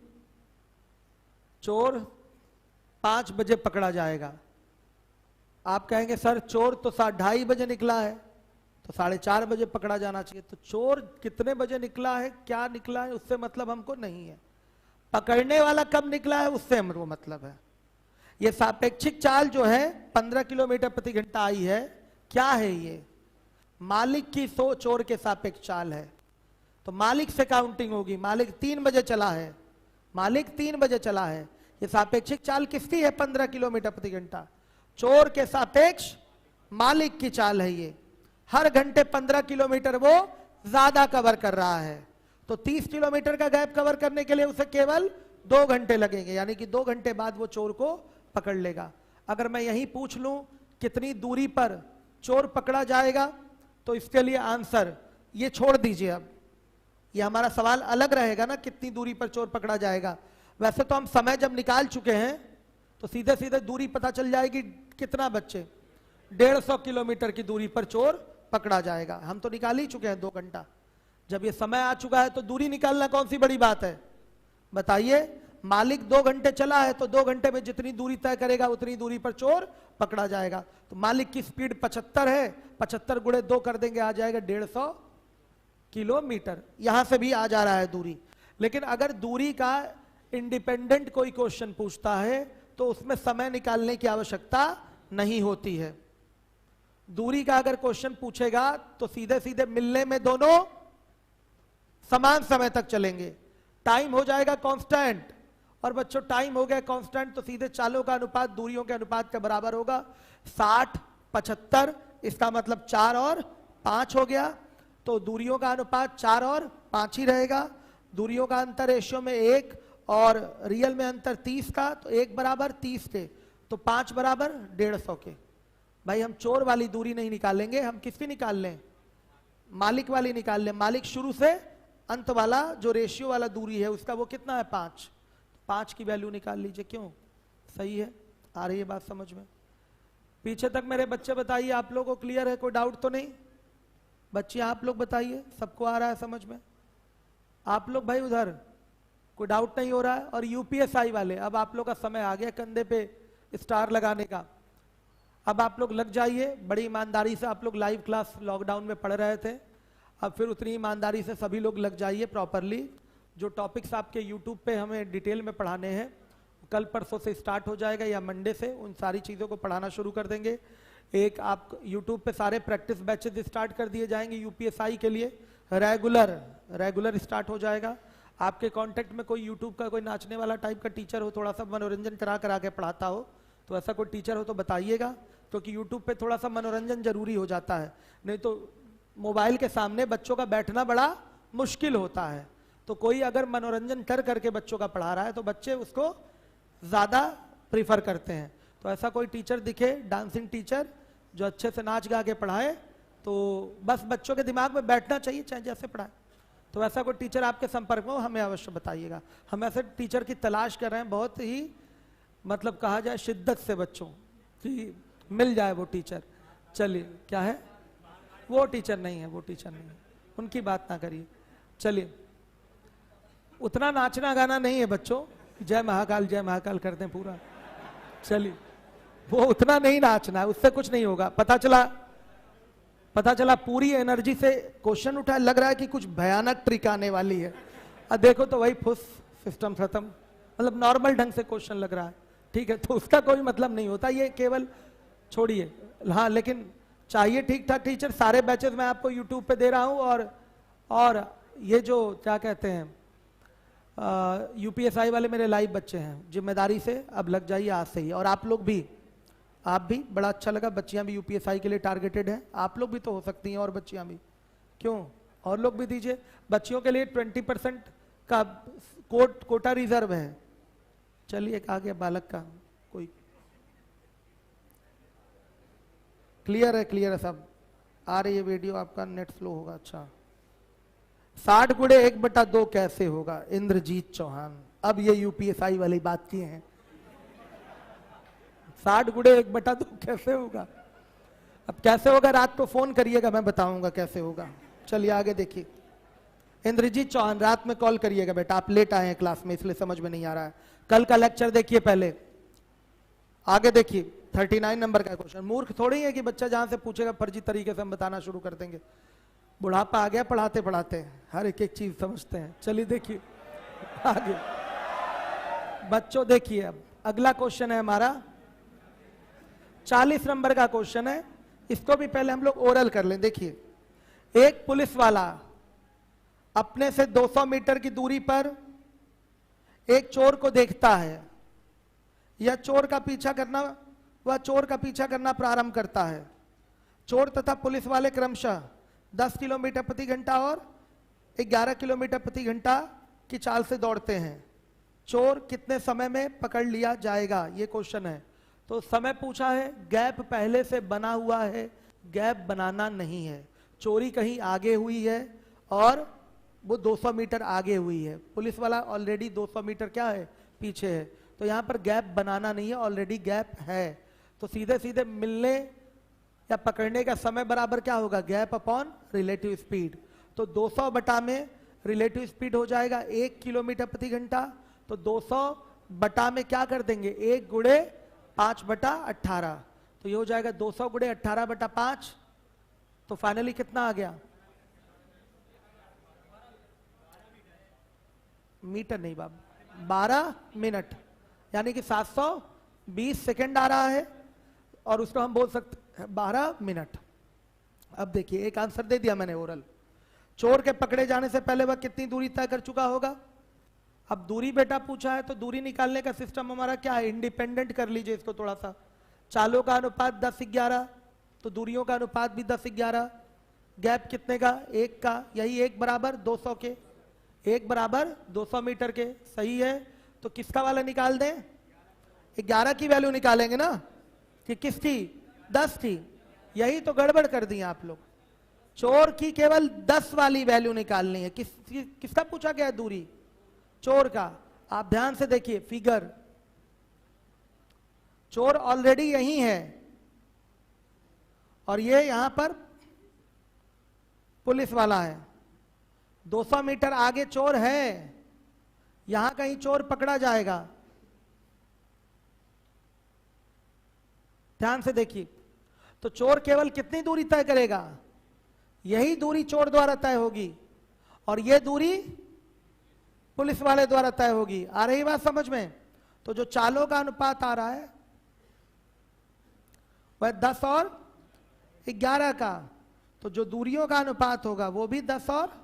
चोर 5 बजे पकड़ा जाएगा। आप कहेंगे सर चोर तो 2:30 बजे निकला है, तो 4:30 बजे पकड़ा जाना चाहिए। तो चोर कितने बजे निकला है, क्या निकला है, उससे मतलब हमको नहीं है। पकड़ने वाला कब निकला है, उससे हमको मतलब है। ये सापेक्षिक चाल जो है 15 किलोमीटर प्रति घंटा आई है, क्या है ये? मालिक की चोर के सापेक्ष चाल है। तो मालिक से काउंटिंग होगी। मालिक 3 बजे चला है, मालिक 3 बजे चला है। ये सापेक्षिक चाल किसकी है? 15 किलोमीटर प्रति घंटा। चोर के सापेक्ष मालिक की चाल है ये। हर घंटे 15 किलोमीटर वो ज्यादा कवर कर रहा है। तो 30 किलोमीटर का गैप कवर करने के लिए उसे केवल 2 घंटे लगेंगे, यानी कि 2 घंटे बाद वो चोर को पकड़ लेगा। अगर मैं यही पूछ लूं कितनी दूरी पर चोर पकड़ा जाएगा, तो इसके लिए आंसर ये छोड़ दीजिए। अब ये हमारा सवाल अलग रहेगा ना, कितनी दूरी पर चोर पकड़ा जाएगा। वैसे तो हम समय जब निकाल चुके हैं, तो सीधे सीधे दूरी पता चल जाएगी। कितना बच्चे? 150 किलोमीटर की दूरी पर चोर पकड़ा जाएगा। हम तो निकाल ही चुके हैं 2 घंटा। जब ये समय आ चुका है तो दूरी निकालना कौन सी बड़ी बात है? बताइए। मालिक 2 घंटे चला है, तो 2 घंटे में जितनी दूरी तय करेगा उतनी दूरी पर चोर पकड़ा जाएगा। तो मालिक की स्पीड 75 है, 75 गुणे 2 कर देंगे, आ जाएगा 150 किलोमीटर। यहां से भी आ जा रहा है दूरी। लेकिन अगर दूरी का इंडिपेंडेंट कोई क्वेश्चन पूछता है, तो उसमें समय निकालने की आवश्यकता नहीं होती है। दूरी का अगर क्वेश्चन पूछेगा तो सीधे सीधे मिलने में दोनों समान समय तक चलेंगे। टाइम हो जाएगा कांस्टेंट, और बच्चों टाइम हो गया कांस्टेंट, तो सीधे चालों का अनुपात दूरियों के अनुपात के बराबर होगा। 60 75, इसका मतलब 4 और 5 हो गया। तो दूरियों का अनुपात 4 और 5 ही रहेगा। दूरियों का अंतर रेशियो में 1 और रियल में अंतर 30 का, तो 1 बराबर 30 के, तो 5 बराबर 150 के। भाई हम चोर वाली दूरी नहीं निकालेंगे, हम किसकी निकाल लें? मालिक वाली निकाल लें। मालिक शुरू से अंत वाला जो रेशियो वाला दूरी है उसका वो कितना है? 5। 5 की वैल्यू निकाल लीजिए। क्यों? सही है। आ रही है बात समझ में? पीछे तक मेरे बच्चे बताइए, आप लोगों को क्लियर है? कोई डाउट तो नहीं? बच्चे आप लोग बताइए, सबको आ रहा है समझ में? आप लोग भाई उधर कोई डाउट नहीं हो रहा है? और यूपीएसआई वाले, अब आप लोग का समय आ गया कंधे पे स्टार लगाने का। अब आप लोग लग जाइए। बड़ी ईमानदारी से आप लोग लाइव क्लास लॉकडाउन में पढ़ रहे थे, अब फिर उतनी ईमानदारी से सभी लोग लग जाइए प्रॉपरली। जो टॉपिक्स आपके यूट्यूब पे हमें डिटेल में पढ़ाने हैं, कल परसों से स्टार्ट हो जाएगा या मंडे से उन सारी चीज़ों को पढ़ाना शुरू कर देंगे। एक आप यूट्यूब पे सारे प्रैक्टिस बैचेस स्टार्ट कर दिए जाएंगे यूपीएसआई के लिए। रेगुलर स्टार्ट हो जाएगा। आपके कांटेक्ट में कोई यूट्यूब का कोई नाचने वाला टाइप का टीचर हो, थोड़ा सा मनोरंजन करा के पढ़ाता हो, तो ऐसा कोई टीचर हो तो बताइएगा, क्योंकि यूट्यूब पे थोड़ा सा मनोरंजन जरूरी हो जाता है। नहीं तो मोबाइल के सामने बच्चों का बैठना बड़ा मुश्किल होता है। तो कोई अगर मनोरंजन करके बच्चों का पढ़ा रहा है तो बच्चे उसको ज़्यादा प्रीफर करते हैं। तो ऐसा कोई टीचर दिखे, डांसिंग टीचर, जो अच्छे से नाच गा के पढ़ाए, तो बस बच्चों के दिमाग में बैठना चाहिए, चाहे जैसे पढ़ाए। तो ऐसा कोई टीचर आपके संपर्क में हो, हमें अवश्य बताइएगा। हम ऐसे टीचर की तलाश कर रहे हैं, बहुत ही मतलब कहा जाए शिद्दत से बच्चों कि मिल जाए वो टीचर। चलिए, क्या है? वो टीचर नहीं है, वो टीचर नहीं है, उनकी बात ना करिए। चलिए, उतना नाचना गाना नहीं है बच्चों, जय महाकाल करते हैं पूरा। चलिए, वो उतना नहीं नाचना है, उससे कुछ नहीं होगा। पता चला पूरी एनर्जी से क्वेश्चन उठा, लग रहा है कि कुछ भयानक ट्रिक आने वाली है, और देखो तो वही फुस, सिस्टम खत्म। मतलब नॉर्मल ढंग से क्वेश्चन लग रहा है, ठीक है, तो उसका कोई मतलब नहीं होता। ये केवल छोड़िए। हाँ, लेकिन चाहिए ठीक ठाक टीचर। सारे बैचेस मैं आपको यूट्यूब पे दे रहा हूँ, और ये जो क्या कहते हैं यूपीएसआई वाले मेरे लाइव बच्चे हैं, जिम्मेदारी से अब लग जाइए आज से ही। और आप भी बड़ा अच्छा लगा, बच्चियां भी यूपीएसआई के लिए टारगेटेड हैं। आप लोग भी तो हो सकती हैं, और बच्चियां भी, क्यों? और लोग भी दीजिए। बच्चियों के लिए 20% उसका कोटा रिजर्व है। चलिए आ गया बालक का कोई। क्लियर है सब। आ रही है वीडियो, आपका नेट स्लो होगा। अच्छा 60 गुणे 1/2 कैसे होगा? इंद्रजीत चौहान, अब ये यूपीएसआई वाली बात की है। 60 गुणे 1/2 कैसे होगा? अब कैसे होगा रात को फोन करिएगा, मैं बताऊंगा कैसे होगा। चलिए आगे देखिए। इंद्रजीत चौहान रात में कॉल करिएगा बेटा, आप लेट आए हैं क्लास में इसलिए समझ में नहीं आ रहा है। कल का लेक्चर देखिए पहले। आगे देखिए 39 नंबर का क्वेश्चन। मूर्ख थोड़ी है कि बच्चा जहां से पूछेगा फर्जी तरीके से हम बताना शुरू कर देंगे। बुढ़ापा आ गया पढ़ाते पढ़ाते, हर एक एक चीज समझते हैं। चलिए देखिए आगे बच्चों देखिए। अब अगला क्वेश्चन है हमारा 40 नंबर का क्वेश्चन है। इसको भी पहले हम लोग ओरल कर लें। देखिए, एक पुलिस वाला अपने से 200 मीटर की दूरी पर एक चोर को देखता है। वह चोर का पीछा करना प्रारंभ करता है। चोर तथा पुलिस वाले क्रमशः 10 किलोमीटर प्रति घंटा और 11 किलोमीटर प्रति घंटा की चाल से दौड़ते हैं। चोर कितने समय में पकड़ लिया जाएगा? ये क्वेश्चन है। तो समय पूछा है, गैप पहले से बना हुआ है, गैप बनाना नहीं है। चोरी कहीं आगे हुई है और वो 200 मीटर आगे हुई है। पुलिस वाला ऑलरेडी 200 मीटर क्या है? पीछे है। तो यहां पर गैप बनाना नहीं है, ऑलरेडी गैप है। तो सीधे सीधे मिलने या पकड़ने का समय बराबर क्या होगा? Gap upon relative speed. तो 200 बटा में रिलेटिव स्पीड हो जाएगा 1 किलोमीटर प्रति घंटा। तो 200 बटा में क्या कर देंगे? 1 गुणे 5/18। तो ये हो जाएगा 200 गुणे 18/5। तो फाइनली कितना आ गया? मीटर नहीं बाब, 12 मिनट, यानी कि 720 सेकंड आ रहा है। और उसको हम बोल सकते हैं 12 मिनट। अब देखिए एक आंसर दे दिया मैंने ओरल। चोर के पकड़े जाने से पहले वह कितनी दूरी तय कर चुका होगा? अब दूरी बेटा पूछा है तो दूरी निकालने का सिस्टम हमारा क्या है? इंडिपेंडेंट कर लीजिए इसको थोड़ा सा। चालों का अनुपात 10:11, तो दूरियों का अनुपात भी 10:11। गैप कितने का? 1 का। यही 1 बराबर 200 के, 1 बराबर 200 मीटर के। सही है। तो किसका वाला निकाल दें? 11 की वैल्यू निकालेंगे ना, कि किसकी? 10 थी। यही तो गड़बड़ कर दी आप लोग। चोर की केवल 10 वाली वैल्यू निकालनी है। किसका पूछा गया है दूरी? चोर का। आप ध्यान से देखिए फिगर, चोर ऑलरेडी यही है और ये यहां पर पुलिस वाला है। 200 मीटर आगे चोर है, यहां कहीं चोर पकड़ा जाएगा। ध्यान से देखिए, तो चोर केवल कितनी दूरी तय करेगा? यही दूरी चोर द्वारा तय होगी और यह दूरी पुलिस वाले द्वारा तय होगी। आ रही बात समझ में? तो जो चालों का अनुपात आ रहा है वह 10 और 11 का, तो जो दूरियों का अनुपात होगा वो भी 10 और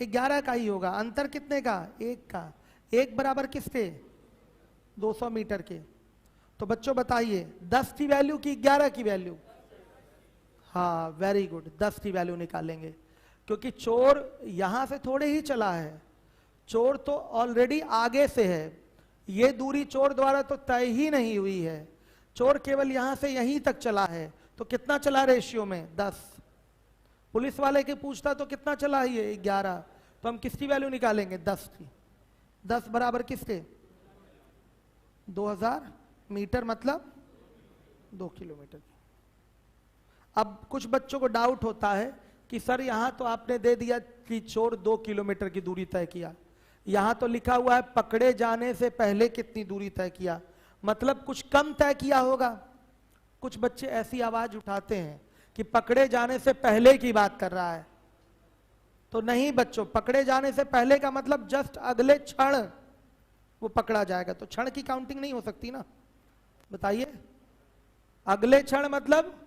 11 का ही होगा। अंतर कितने का? 1 का। 1 बराबर किसके? 200 मीटर के। तो बच्चों बताइए 10 की वैल्यू की 11 की वैल्यू? हाँ वेरी गुड, 10 की वैल्यू निकालेंगे, क्योंकि चोर यहां से थोड़े ही चला है। चोर तो ऑलरेडी आगे से है। ये दूरी चोर द्वारा तो तय ही नहीं हुई है। चोर केवल यहां से यहीं तक चला है। तो कितना चला रेशियो में? 10। पुलिस वाले के पूछता तो कितना चला है? ये 11। तो हम किसकी वैल्यू निकालेंगे? 10 की। 10 बराबर किसके? 2000 मीटर, मतलब 2 किलोमीटर। अब कुछ बच्चों को डाउट होता है कि सर यहां तो आपने दे दिया कि चोर 2 किलोमीटर की दूरी तय किया, यहां तो लिखा हुआ है पकड़े जाने से पहले कितनी दूरी तय किया, मतलब कुछ कम तय किया होगा। कुछ बच्चे ऐसी आवाज उठाते हैं कि पकड़े जाने से पहले की बात कर रहा है। तो नहीं बच्चों, पकड़े जाने से पहले का मतलब जस्ट अगले क्षण वो पकड़ा जाएगा। तो क्षण की काउंटिंग नहीं हो सकती ना, बताइए। अगले क्षण मतलब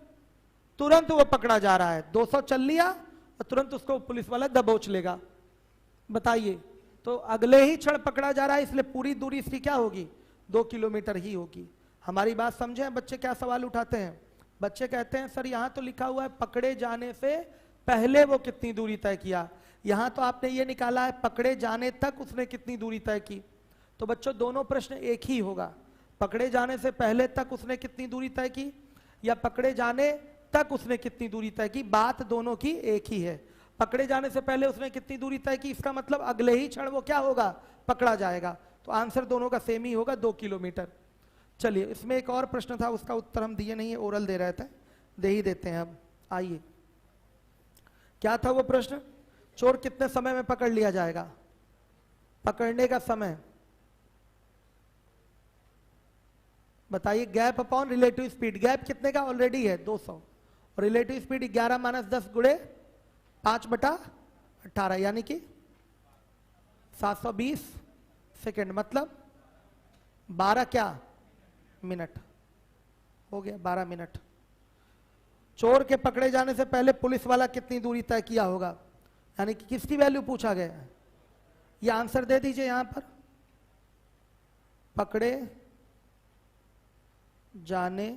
तुरंत वो पकड़ा जा रहा है। 200 चल लिया और तुरंत उसको पुलिस वाला दबोच लेगा, बताइए। तो अगले ही क्षण पकड़ा जा रहा है, इसलिए पूरी दूरी इसकी क्या होगी? 2 किलोमीटर ही होगी। हमारी बात समझे? बच्चे क्या सवाल उठाते हैं? बच्चे कहते हैं सर यहां तो लिखा हुआ है पकड़े जाने से पहले वो कितनी दूरी तय किया, यहां तो आपने ये निकाला है पकड़े जाने तक उसने कितनी दूरी तय की, तो बच्चों दोनों प्रश्न एक ही होगा। पकड़े जाने से पहले तक उसने कितनी दूरी तय की या पकड़े जाने तक उसने कितनी दूरी तय की, बात दोनों की एक ही है। पकड़े जाने से पहले उसने कितनी दूरी तय की, इसका मतलब अगले ही क्षण वो क्या होगा, पकड़ा जाएगा। तो आंसर दोनों का सेम ही होगा, 2 किलोमीटर। चलिए इसमें एक और प्रश्न था, उसका उत्तर हम दिए नहीं है, ओरल दे रहे थे, दे ही देते हैं अब। आइए, क्या था वो प्रश्न, चोर कितने समय में पकड़ लिया जाएगा, पकड़ने का समय बताइए। Gap upon relative speed, gap कितने का ऑलरेडी है 200, और रिलेटिव स्पीड 11 - 10 गुणे 5/18 यानी कि 720 सेकेंड, मतलब 12 क्या मिनट हो गया, 12 मिनट। चोर के पकड़े जाने से पहले पुलिस वाला कितनी दूरी तय किया होगा, यानी कि किसकी वैल्यू पूछा गया है, ये आंसर दे दीजिए यहां पर। पकड़े जाने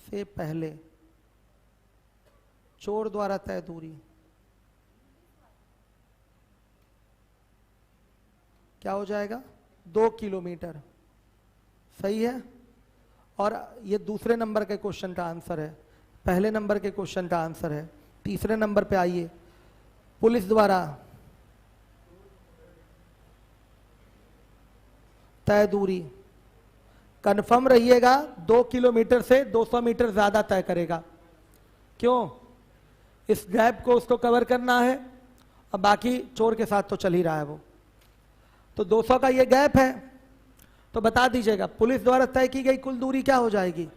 से पहले चोर द्वारा तय दूरी क्या हो जाएगा, 2 किलोमीटर। सही है। और ये दूसरे नंबर के क्वेश्चन का आंसर है, पहले नंबर के क्वेश्चन का आंसर है। तीसरे नंबर पे आइए, पुलिस द्वारा तय दूरी, कंफर्म रहिएगा 2 किलोमीटर से 200 मीटर ज्यादा तय करेगा। क्यों, इस गैप को उसको कवर करना है, और बाकी चोर के साथ तो चल ही रहा है वो, तो 200 का ये गैप है। तो बता दीजिएगा पुलिस द्वारा तय की गई कुल दूरी क्या हो जाएगी,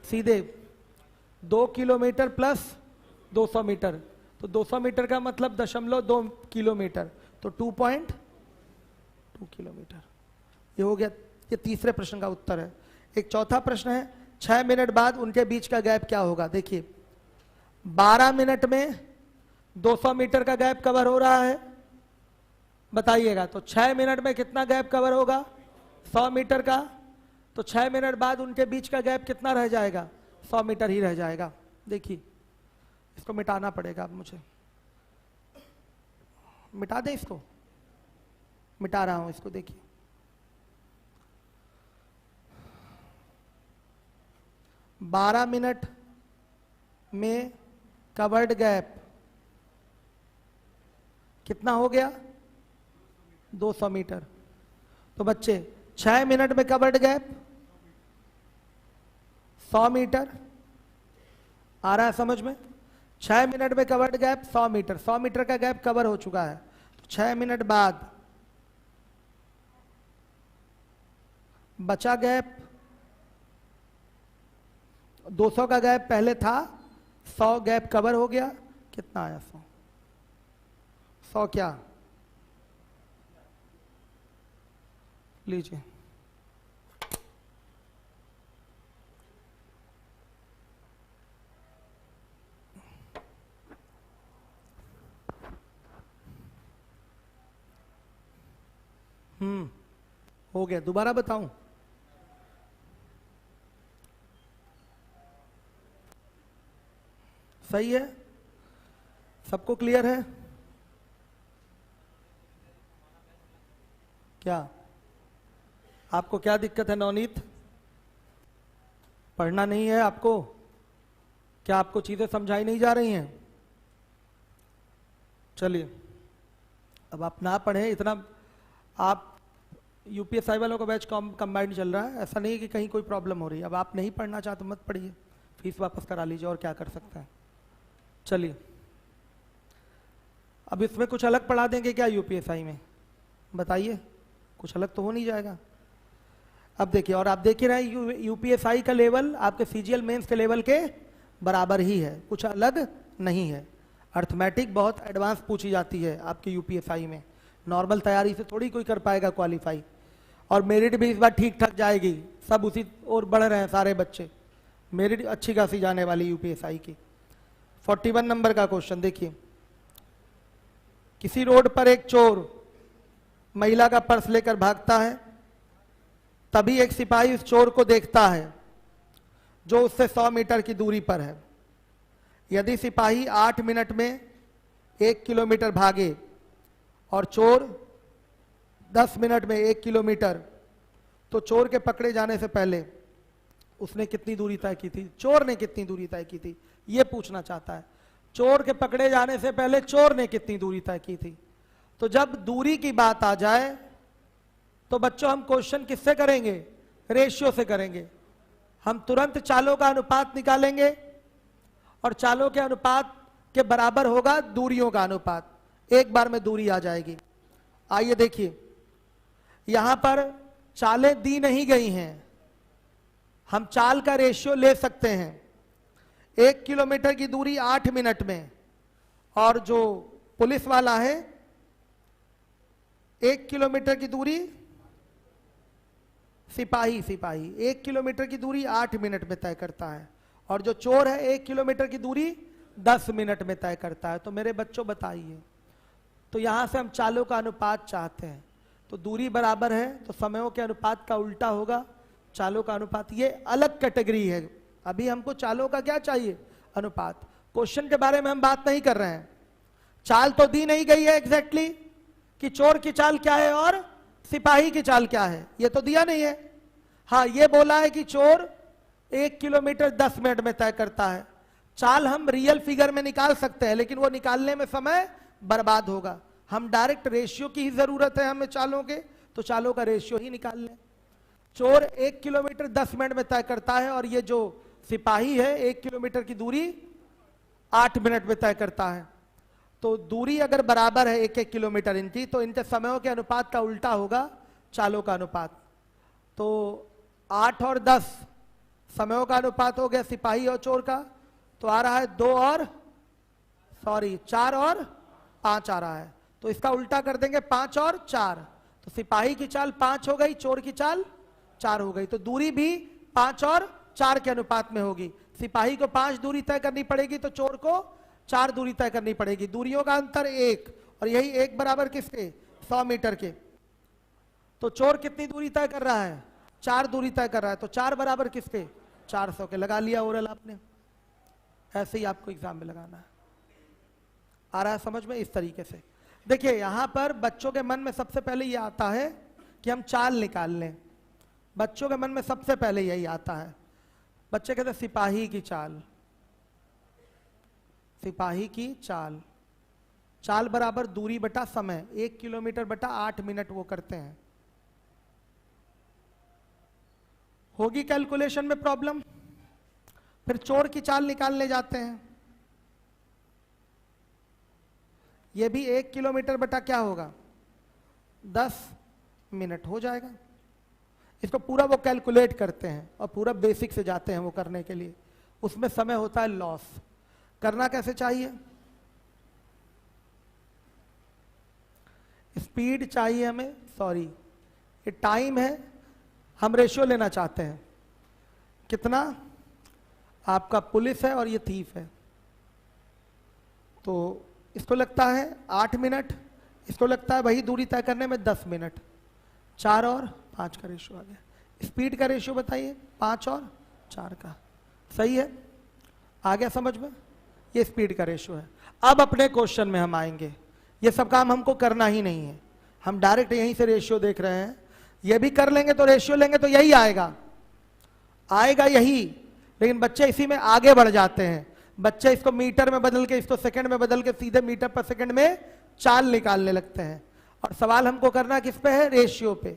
सीधे 2 किलोमीटर प्लस 200 मीटर, तो 200 मीटर का मतलब 0.2 किलोमीटर, तो 2.2 किलोमीटर। ये हो गया, ये तीसरे प्रश्न का उत्तर है। एक चौथा प्रश्न है, 6 मिनट बाद उनके बीच का गैप क्या होगा। देखिए 12 मिनट में 200 मीटर का गैप कवर हो रहा है, बताइएगा तो 6 मिनट में कितना गैप कवर होगा, 100 मीटर का। तो 6 मिनट बाद उनके बीच का गैप कितना रह जाएगा, 100 मीटर ही रह जाएगा। देखिए इसको मिटाना पड़ेगा, अब मुझे मिटा दें, इसको मिटा रहा हूं इसको। देखिए 12 मिनट में कवर्ड गैप कितना हो गया, 200 मीटर। तो बच्चे 6 मिनट में कवर्ड गैप 100 मीटर, आ रहा है समझ में। 6 मिनट में कवर्ड गैप 100 मीटर, 100 मीटर का गैप कवर हो चुका है। तो 6 मिनट बाद बचा गैप, 200 का गैप पहले था, 100 गैप कवर हो गया, कितना आया 100 क्या लीजिए, हो गया। दोबारा बताऊं, सही है, सबको क्लियर है क्या, आपको क्या दिक्कत है नवनीत, पढ़ना नहीं है आपको, क्या आपको चीजें समझाई नहीं जा रही हैं। चलिए अब आप ना पढ़ें इतना, आप यूपीएसआई वालों का बैच कंबाइंड चल रहा है, ऐसा नहीं है कि कहीं कोई प्रॉब्लम हो रही है। अब आप नहीं पढ़ना चाहते मत पढ़िए, फीस वापस करा लीजिए, और क्या कर सकते हैं। चलिए अब इसमें कुछ अलग पढ़ा देंगे क्या यूपीएसआई में, बताइए, कुछ अलग तो हो नहीं जाएगा। अब देखिए, और आप देख ही रहे हैं यूपीएसआई का लेवल आपके सीजीएल मेंस के लेवल के बराबर ही है, कुछ अलग नहीं है। अर्थमेटिक बहुत एडवांस पूछी जाती है आपके यूपीएसआई में, नॉर्मल तैयारी से थोड़ी कोई कर पाएगा क्वालिफाई। और मेरिट भी इस बार ठीक ठाक जाएगी, सब उसी और बढ़ रहे हैं सारे बच्चे, मेरिट अच्छी खासी जाने वाली यूपीएसआई की। 41 नंबर का क्वेश्चन देखिए, किसी रोड पर एक चोर महिला का पर्स लेकर भागता है, तभी एक सिपाही उस चोर को देखता है जो उससे 100 मीटर की दूरी पर है। यदि सिपाही 8 मिनट में 1 किलोमीटर भागे और चोर 10 मिनट में 1 किलोमीटर, तो चोर के पकड़े जाने से पहले उसने कितनी दूरी तय की थी? चोर ने कितनी दूरी तय की थी, ये पूछना चाहता है। चोर के पकड़े जाने से पहले चोर ने कितनी दूरी तय की थी? तो जब दूरी की बात आ जाए तो बच्चों हम क्वेश्चन किससे करेंगे? रेशियो से करेंगे। हम तुरंत चालों का अनुपात निकालेंगे और चालों के अनुपात के बराबर होगा दूरियों का अनुपात, एक बार में दूरी आ जाएगी। आइए देखिए, यहां पर चालें दी नहीं गई हैं, हम चाल का रेशियो ले सकते हैं। 1 किलोमीटर की दूरी 8 मिनट में, और जो पुलिस वाला है 1 किलोमीटर की दूरी, सिपाही 1 किलोमीटर की दूरी 8 मिनट में तय करता है, और जो चोर है 1 किलोमीटर की दूरी 10 मिनट में तय करता है। तो मेरे बच्चों बताइए, तो यहां से हम चालों का अनुपात चाहते हैं, तो दूरी बराबर है तो समयों के अनुपात का उल्टा होगा चालों का अनुपात। ये अलग कैटेगरी है, अभी हमको चालों का क्या चाहिए? अनुपात। क्वेश्चन के बारे में हम बात नहीं कर रहे हैं। चाल तो दी नहीं गई है एग्जैक्टली कि चोर की चाल क्या है और सिपाही की चाल क्या है, ये तो दिया नहीं है। हाँ, ये बोला है कि चोर 1 किलोमीटर 10 मिनट में तय करता है। चाल हम रियल फिगर में निकाल सकते हैं, लेकिन वो निकालने में समय बर्बाद होगा। हम डायरेक्ट रेशियो की ही जरूरत है हमें चालों के, तो चालों का रेशियो ही निकाल लें। चोर 1 किलोमीटर 10 मिनट में तय करता है, और ये जो सिपाही है 1 किलोमीटर की दूरी 8 मिनट में तय करता है। तो दूरी अगर बराबर है 1-1 किलोमीटर इनकी, तो इनके समयों के अनुपात का उल्टा होगा चालों का अनुपात। तो 8 और 10 समयों का अनुपात हो गया सिपाही और चोर का, तो आ रहा है 4 और 5 आ रहा है। तो इसका उल्टा कर देंगे 5 और 4, तो सिपाही की चाल 5 हो गई, चोर की चाल 4 हो गई। तो दूरी भी 5 और 4 के अनुपात में होगी। सिपाही को 5 दूरी तय करनी पड़ेगी, तो चोर को 4 दूरी तय करनी पड़ेगी। दूरियों का अंतर 1, और यही 1 बराबर किसके? 100 मीटर के। तो चोर कितनी दूरी तय कर रहा है? 4 दूरी तय कर रहा है, तो 4 बराबर किसके? 400 के। लगा लिया ओरल आपने, ऐसे ही आपको एग्जाम में लगाना है। आ रहा है समझ में? इस तरीके से देखिए, यहां पर बच्चों के मन में सबसे पहले ये आता है कि हम चाल निकाल लें। बच्चों के मन में सबसे पहले यही आता है। बच्चे कहते हैं सिपाही की चाल, सिपाही की चाल, चाल बराबर दूरी बटा समय, 1 किलोमीटर बटा 8 मिनट वो करते हैं। होगी कैलकुलेशन में प्रॉब्लम? फिर चोर की चाल निकालने जाते हैं। ये भी 1 किलोमीटर बटा क्या होगा? 10 मिनट हो जाएगा। इसको पूरा वो कैलकुलेट करते हैं और पूरा बेसिक से जाते हैं वो करने के लिए। उसमें समय होता है लॉस। करना कैसे चाहिए? स्पीड चाहिए हमें, सॉरी ये टाइम है, हम रेशियो लेना चाहते हैं। कितना? आपका पुलिस है और ये थीफ है, तो इसको लगता है 8 मिनट, इसको लगता है वही दूरी तय करने में 10 मिनट। 4 और 5 का रेशियो आ गया। स्पीड का रेशियो बताइए, 5 और 4 का। सही है, आ गया समझ में? ये स्पीड का रेशियो है। अब अपने क्वेश्चन में हम आएंगे। ये सब काम हमको करना ही नहीं है, हम डायरेक्ट यहीं से रेशियो देख रहे हैं। ये भी कर लेंगे तो रेशियो लेंगे तो यही आएगा, आएगा यही। लेकिन बच्चे इसी में आगे बढ़ जाते हैं। बच्चे इसको मीटर में बदल के, इसको सेकंड में बदल के सीधे मीटर पर सेकंड में चाल निकालने लगते हैं। और सवाल हमको करना किस पे है? रेशियो पे।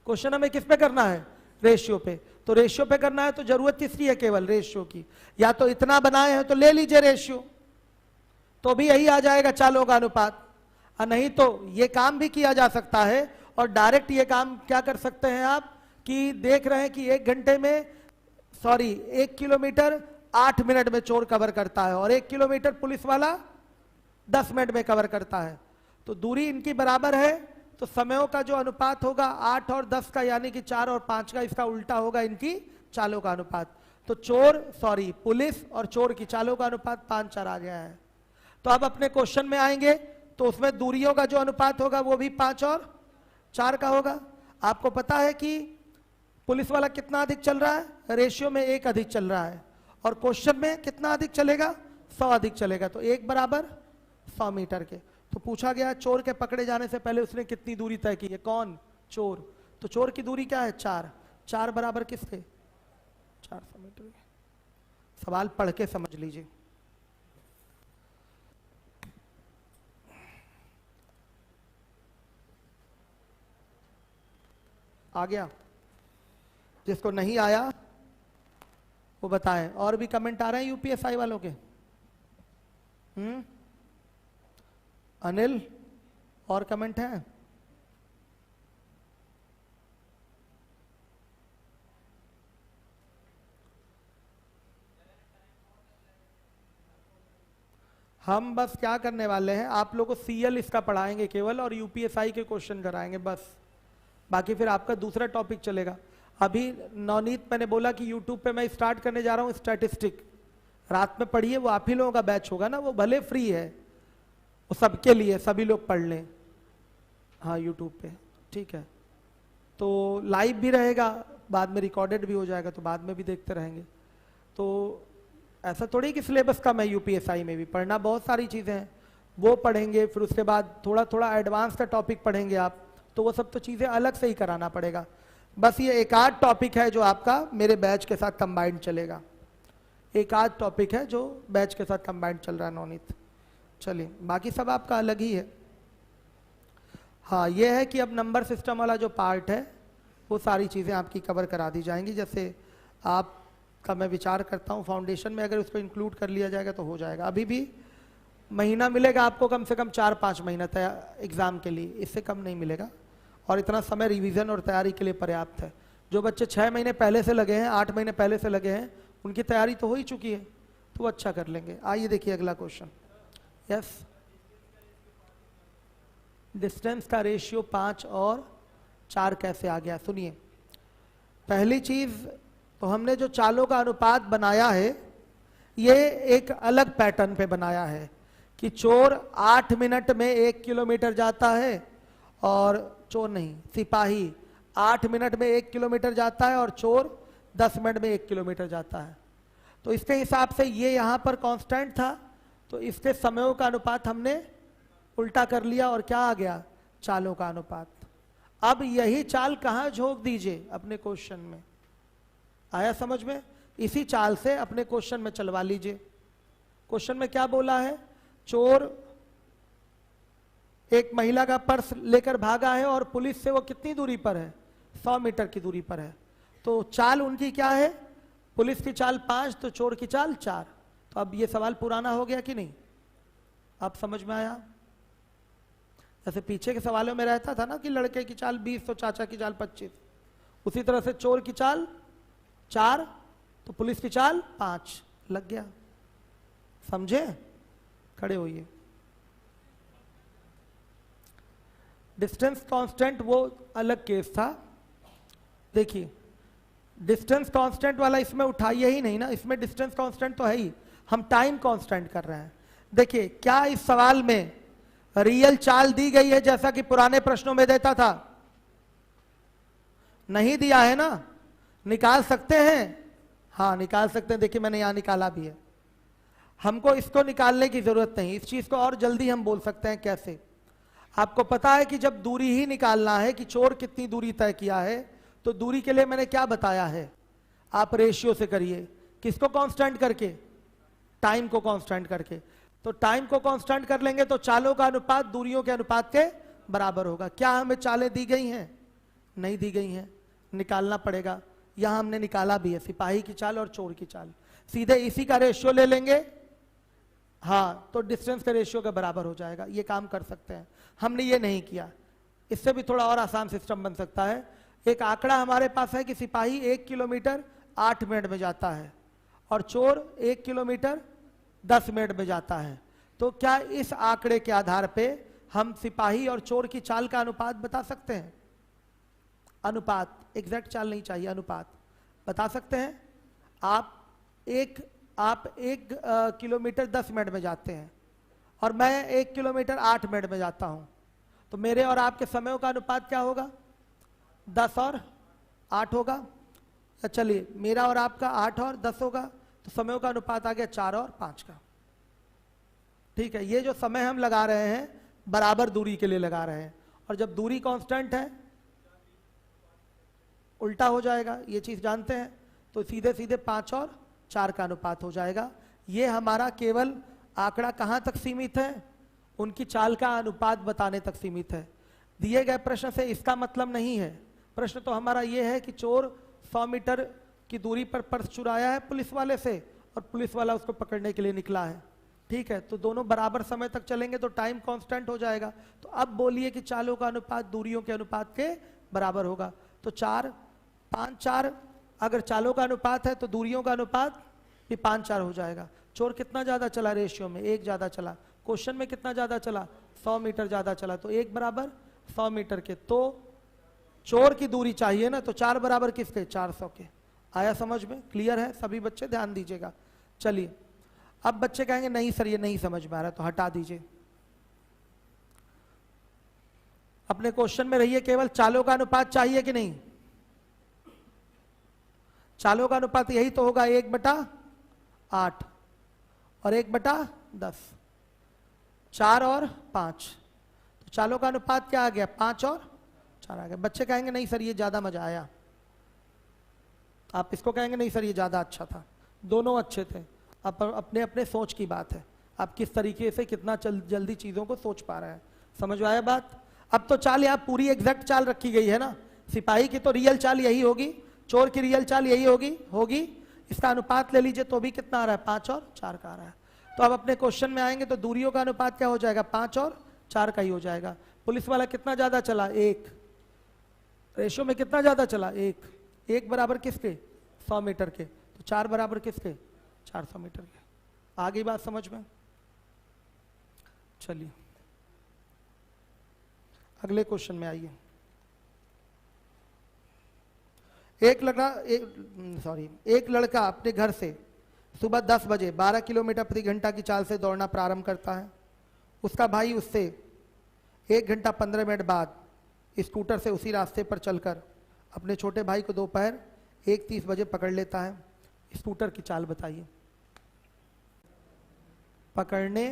क्वेश्चन हमें किस पे करना है? रेशियो पे। तो रेशियो पे करना है तो जरूरत किसकी है? केवल रेशियो की। या तो इतना बनाए हैं तो ले लीजिए रेशियो, तो भी यही आ जाएगा चालों का अनुपात। और नहीं तो ये काम भी किया जा सकता है, और डायरेक्ट ये काम क्या कर सकते हैं आप कि देख रहे हैं कि 1 घंटे में, सॉरी 1 किलोमीटर 8 मिनट में चोर कवर करता है और 1 किलोमीटर पुलिस वाला 10 मिनट में कवर करता है। तो दूरी इनकी बराबर है, तो समयों का जो अनुपात होगा 8 और 10 का, यानी कि 4 और 5 का, इसका उल्टा होगा इनकी चालों का अनुपात। तो पुलिस और चोर की चालों का अनुपात 5-4 आ गया है। तो अब अपने क्वेश्चन में आएंगे तो उसमें दूरियों का जो अनुपात होगा वो भी 5 और 4 का होगा। आपको पता है कि पुलिस वाला कितना अधिक चल रहा है? रेशियो में 1 अधिक चल रहा है, और क्वेश्चन में कितना अधिक चलेगा? 100 अधिक चलेगा। तो 1 बराबर 100 मीटर के। तो पूछा गया चोर के पकड़े जाने से पहले उसने कितनी दूरी तय की है, कौन, चोर। तो चोर की दूरी क्या है, 4, 4 बराबर किस थे, 400 मीटर। सवाल पढ़ के समझ लीजिए। आ गया, जिसको नहीं आया वो बताएं। और भी कमेंट आ रहे हैं यूपीएसआई वालों के? अनिल, और कमेंट है? हम बस क्या करने वाले हैं, आप लोगों को सीएल इसका पढ़ाएंगे केवल, और यूपीएसआई के क्वेश्चन कराएंगे बस। बाकी फिर आपका दूसरा टॉपिक चलेगा। अभी नवनीत मैंने बोला कि यूट्यूब पे मैं स्टार्ट करने जा रहा हूँ स्टैटिस्टिक, रात में पढ़िए, वो आप ही लोगों का बैच होगा ना, वो भले फ्री है, वो सबके लिए, सभी लोग पढ़ लें। हाँ यूट्यूब पे, ठीक है। तो लाइव भी रहेगा, बाद में रिकॉर्डेड भी हो जाएगा, तो बाद में भी देखते रहेंगे। तो ऐसा थोड़ी कि सिलेबस कम है, यूपीएसआई में भी पढ़ना बहुत सारी चीज़ें हैं, वो पढ़ेंगे। फिर उसके बाद थोड़ा थोड़ा एडवांस का टॉपिक पढ़ेंगे आप, तो वो सब तो चीज़ें अलग से ही कराना पड़ेगा। बस ये एक आध टॉपिक है जो आपका मेरे बैच के साथ कंबाइंड चलेगा, एक आध टॉपिक है जो बैच के साथ कंबाइंड चल रहा है नवनीत। चलिए, बाकी सब आपका अलग ही है। हाँ, ये है कि अब नंबर सिस्टम वाला जो पार्ट है वो सारी चीज़ें आपकी कवर करा दी जाएंगी। जैसे आपका मैं विचार करता हूँ फाउंडेशन में अगर उसको इंक्लूड कर लिया जाएगा तो हो जाएगा। अभी भी महीना मिलेगा आपको, कम से कम 4-5 महीना एग्ज़ाम के लिए, इससे कम नहीं मिलेगा। और इतना समय रिवीजन और तैयारी के लिए पर्याप्त है। जो बच्चे 6 महीने पहले से लगे हैं, 8 महीने पहले से लगे हैं, उनकी तैयारी तो हो ही चुकी है, तो वो अच्छा कर लेंगे। आइए देखिए अगला क्वेश्चन। यस, डिस्टेंस का रेशियो 5 और 4 कैसे आ गया, सुनिए। पहली चीज तो हमने जो चालों का अनुपात बनाया है, ये एक अलग पैटर्न पे बनाया है कि चोर 8 मिनट में 1 किलोमीटर जाता है, और चोर नहीं, सिपाही 8 मिनट में 1 किलोमीटर जाता है और चोर 10 मिनट में 1 किलोमीटर जाता है। तो इसके हिसाब से ये यहाँ पर कांस्टेंट था, तो इसके समयों का अनुपात हमने उल्टा कर लिया और क्या आ गया, चालों का अनुपात। अब यही चाल कहाँ झोंक दीजिए, अपने क्वेश्चन में। आया समझ में? इसी चाल से अपने क्वेश्चन में चलवा लीजिए। क्वेश्चन में क्या बोला है, चोर एक महिला का पर्स लेकर भागा है और पुलिस से वो कितनी दूरी पर है, 100 मीटर की दूरी पर है। तो चाल उनकी क्या है, पुलिस की चाल 5 तो चोर की चाल 4। तो अब ये सवाल पुराना हो गया कि नहीं, अब समझ में आया? जैसे पीछे के सवालों में रहता था ना कि लड़के की चाल 20 तो चाचा की चाल 25, उसी तरह से चोर की चाल 4 तो पुलिस की चाल 5। लग गया, समझे? खड़े होइए। डिस्टेंस कांस्टेंट वो अलग केस था। देखिए, डिस्टेंस कांस्टेंट वाला इसमें उठाइए ही नहीं ना, इसमें डिस्टेंस कांस्टेंट तो है ही, हम टाइम कांस्टेंट कर रहे हैं। देखिए, क्या इस सवाल में रियल चाल दी गई है जैसा कि पुराने प्रश्नों में देता था? नहीं दिया है ना। निकाल सकते हैं, हाँ निकाल सकते हैं। देखिए मैंने यहां निकाला भी है। हमको इसको निकालने की जरूरत नहीं, इस चीज को और जल्दी हम बोल सकते हैं। कैसे? आपको पता है कि जब दूरी ही निकालना है कि चोर कितनी दूरी तय किया है, तो दूरी के लिए मैंने क्या बताया है, आप रेशियो से करिए। किसको कांस्टेंट करके? टाइम को कांस्टेंट करके। तो टाइम को कांस्टेंट कर लेंगे तो चालों का अनुपात दूरियों के अनुपात के बराबर होगा। क्या हमें चालें दी गई हैं? नहीं दी गई हैं, निकालना पड़ेगा। यहां हमने निकाला भी है, सिपाही की चाल और चोर की चाल। सीधे इसी का रेशियो ले लेंगे, हाँ, तो डिस्टेंस के रेशियो के बराबर हो जाएगा। ये काम कर सकते हैं, हमने ये नहीं किया। इससे भी थोड़ा और आसान सिस्टम बन सकता है। एक आंकड़ा हमारे पास है कि सिपाही 1 किलोमीटर 8 मिनट में जाता है और चोर 1 किलोमीटर 10 मिनट में जाता है। तो क्या इस आंकड़े के आधार पे हम सिपाही और चोर की चाल का अनुपात बता सकते हैं? अनुपात, एग्जैक्ट चाल नहीं चाहिए, अनुपात बता सकते हैं। आप एक किलोमीटर 10 मिनट में जाते हैं और मैं 1 किलोमीटर 8 मिनट में जाता हूं, तो मेरे और आपके समयों का अनुपात क्या होगा? 10 और 8 होगा। चलिए, मेरा और आपका 8 और 10 होगा, तो समयों का अनुपात आ गया 4 और 5 का। ठीक है, ये जो समय हम लगा रहे हैं बराबर दूरी के लिए लगा रहे हैं, और जब दूरी कांस्टेंट है उल्टा हो जाएगा, ये चीज जानते हैं। तो सीधे सीधे 5 और 4 का अनुपात हो जाएगा। ये हमारा केवल आंकड़ा कहां तक सीमित है, उनकी चाल का अनुपात बताने तक सीमित है। दिए गए प्रश्न से इसका मतलब नहीं है, प्रश्न तो हमारा ये है कि चोर 100 मीटर की दूरी पर पर्स चुराया है पुलिस वाले से, और पुलिस वाला उसको पकड़ने के लिए निकला है। ठीक है, तो दोनों बराबर समय तक चलेंगे तो टाइम कांस्टेंट हो जाएगा। तो अब बोलिए कि चालों का अनुपात दूरियों के अनुपात के बराबर होगा। तो 4, 5, 4 अगर चालों का अनुपात है तो दूरियों का अनुपात भी 5, 4 हो जाएगा। चोर कितना ज्यादा चला रेशियो में, 1 ज्यादा चला। क्वेश्चन में कितना ज्यादा चला, 100 मीटर ज्यादा चला, तो 1 बराबर 100 मीटर के। तो चोर की दूरी चाहिए ना, तो 4 बराबर किसके, 400 के। आया समझ में, क्लियर है सभी बच्चे, ध्यान दीजिएगा। चलिए, अब बच्चे कहेंगे नहीं सर ये नहीं समझ में आ रहा, तो हटा दीजिए। अपने क्वेश्चन में रहिए, केवल चालों का अनुपात चाहिए कि नहीं। चालों का अनुपात यही तो होगा, 1/8 और 1/10, 4 और 5। तो चालों का अनुपात क्या आ गया, 5 और 4 आ गया। बच्चे कहेंगे नहीं सर ये ज्यादा मजा आया, आप इसको कहेंगे नहीं सर ये ज्यादा अच्छा था। दोनों अच्छे थे, अपने अपने सोच की बात है, आप किस तरीके से कितना जल्दी चीजों को सोच पा रहे हैं। समझ में आया बात। अब तो चाल यहाँ पूरी एग्जैक्ट चाल रखी गई है ना, सिपाही की तो रियल चाल यही होगी, चोर की रियल चाल यही होगी। इसका अनुपात ले लीजिए तो भी कितना आ रहा है, 5 और 4 का आ रहा है। तो अब अपने क्वेश्चन में आएंगे तो दूरियों का अनुपात क्या हो जाएगा, 5 और 4 का ही हो जाएगा। पुलिस वाला कितना ज्यादा चला, 1। रेशियो में कितना ज्यादा चला, 1 बराबर किसके, 100 मीटर के। तो 4 बराबर किसके, 400 मीटर के। आ गई बात समझ में। चलिए अगले क्वेश्चन में आइए। एक लड़का अपने घर से सुबह 10 बजे 12 किलोमीटर प्रति घंटा की चाल से दौड़ना प्रारंभ करता है। उसका भाई उससे 1 घंटा 15 मिनट बाद स्कूटर से उसी रास्ते पर चलकर अपने छोटे भाई को दोपहर 1:30 बजे पकड़ लेता है। स्कूटर की चाल बताइए। पकड़ने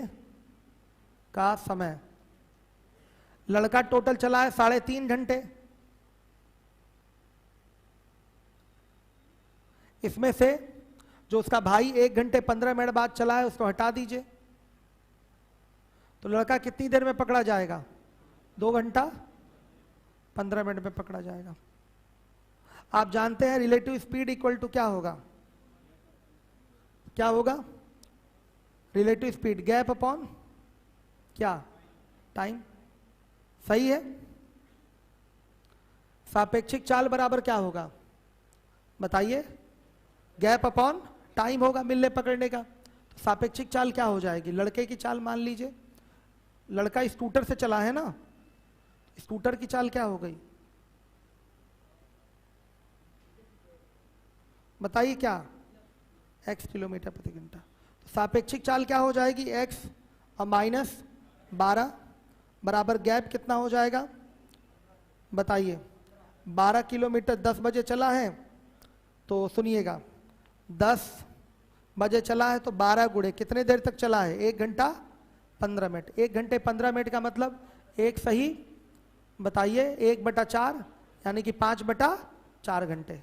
का समय, लड़का टोटल चला है 3.5 घंटे। इसमें से जो उसका भाई 1 घंटे 15 मिनट बाद चला है उसको हटा दीजिए, तो लड़का कितनी देर में पकड़ा जाएगा, 2 घंटा 15 मिनट में पकड़ा जाएगा। आप जानते हैं रिलेटिव स्पीड इक्वल टू क्या होगा, क्या होगा, रिलेटिव स्पीड गैप अपॉन क्या, टाइम। सही है। सापेक्षिक चाल बराबर क्या होगा बताइए, गैप अपॉन टाइम होगा मिलने पकड़ने का। तो सापेक्षिक चाल क्या हो जाएगी, लड़के की चाल मान लीजिए, लड़का स्कूटर से चला है ना, स्कूटर की चाल क्या हो गई बताइए, क्या, x किलोमीटर प्रति घंटा। तो सापेक्षिक चाल क्या हो जाएगी, x और -12 बराबर गैप कितना हो जाएगा बताइए। 12 किलोमीटर 10 बजे चला है, तो सुनिएगा 10 बजे चला है तो 12 गुणे कितने देर तक चला है, 1 घंटा 15 मिनट। 1 घंटे 15 मिनट का मतलब 1 सही बताइए 1/4 यानी कि 5/4 घंटे।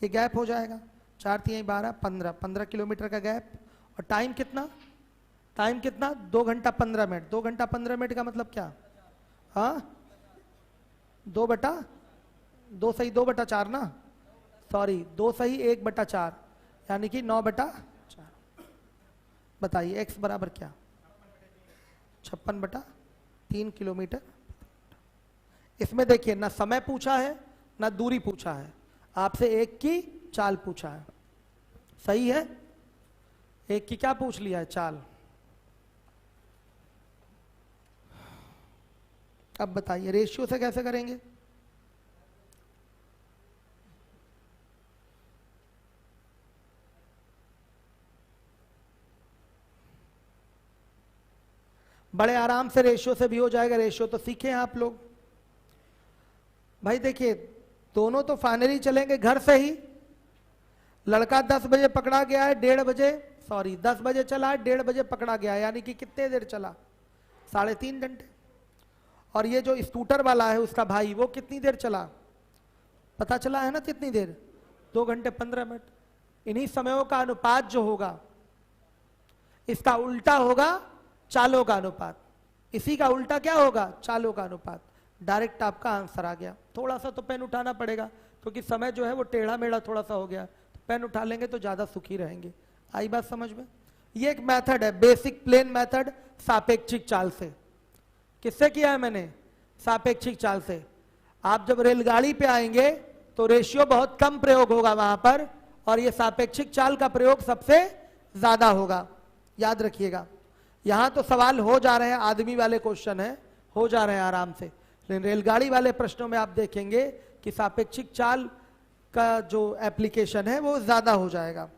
ये गैप हो जाएगा, 4 3 12 15 किलोमीटर का गैप। और टाइम कितना, टाइम कितना, 2 घंटा 15 मिनट। 2 घंटा 15 मिनट का मतलब क्या, हाँ 2 सही 2/4 ना, सॉरी 2 सही 1/4 यानी कि 9/4। बताइए x बराबर क्या, 56/3 किलोमीटर। इसमें देखिए ना समय पूछा है ना दूरी पूछा है, आपसे एक की चाल पूछा है। सही है, एक की क्या पूछ लिया है, चाल। अब बताइए रेशियो से कैसे करेंगे, बड़े आराम से रेशियो से भी हो जाएगा। रेशियो तो सीखे हैं आप लोग भाई। देखिए दोनों तो फाइनली चलेंगे घर से ही। लड़का 10 बजे पकड़ा गया है, 1:30 बजे सॉरी 10 बजे चला, 1:30 बजे पकड़ा गया, यानी कि कितने देर चला? 3.5 घंटे। और ये जो स्कूटर वाला है उसका भाई, वो कितनी देर चला? पता चला है ना कितनी देर? 2 घंटे 15 मिनट। इन्हीं समयों का अनुपात जो होगा, इसका उल्टा होगा चालों का अनुपात। इसी का उल्टा क्या होगा? चालों का अनुपात। डायरेक्ट आपका आंसर आ गया। थोड़ा सा तो पेन उठाना पड़ेगा क्योंकि समय जो है वो टेढ़ा मेढ़ा थोड़ा सा हो गया, तो पेन उठा लेंगे तो ज्यादा सुखी रहेंगे। आई बात समझ में? ये एक मेथड है, बेसिक प्लेन मेथड, सापेक्षिक चाल से। किससे किया है मैंने? सापेक्षिक चाल से। आप जब रेलगाड़ी पे आएंगे तो रेशियो बहुत कम प्रयोग होगा वहां पर, और ये सापेक्षिक चाल का प्रयोग सबसे ज्यादा होगा, याद रखिएगा। यहां तो सवाल हो जा रहे हैं, आदमी वाले क्वेश्चन है, हो जा रहे हैं आराम से, लेकिन रेलगाड़ी वाले प्रश्नों में आप देखेंगे कि सापेक्षिक चाल का जो एप्लीकेशन है वो ज्यादा हो जाएगा।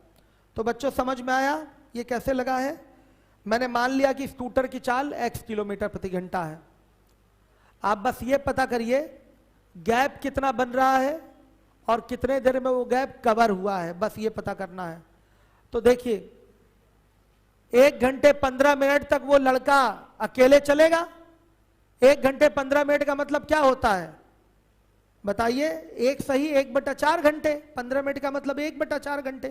तो बच्चों समझ में आया ये कैसे लगा है? मैंने मान लिया कि स्कूटर की चाल x किलोमीटर प्रति घंटा है। आप बस ये पता करिए गैप कितना बन रहा है और कितने देर में वो गैप कवर हुआ है, बस ये पता करना है। तो देखिए 1 घंटे 15 मिनट तक वो लड़का अकेले चलेगा। 1 घंटे 15 मिनट का मतलब क्या होता है बताइए? 1 सही 1/4 घंटे। 15 मिनट का मतलब 1/4 घंटे।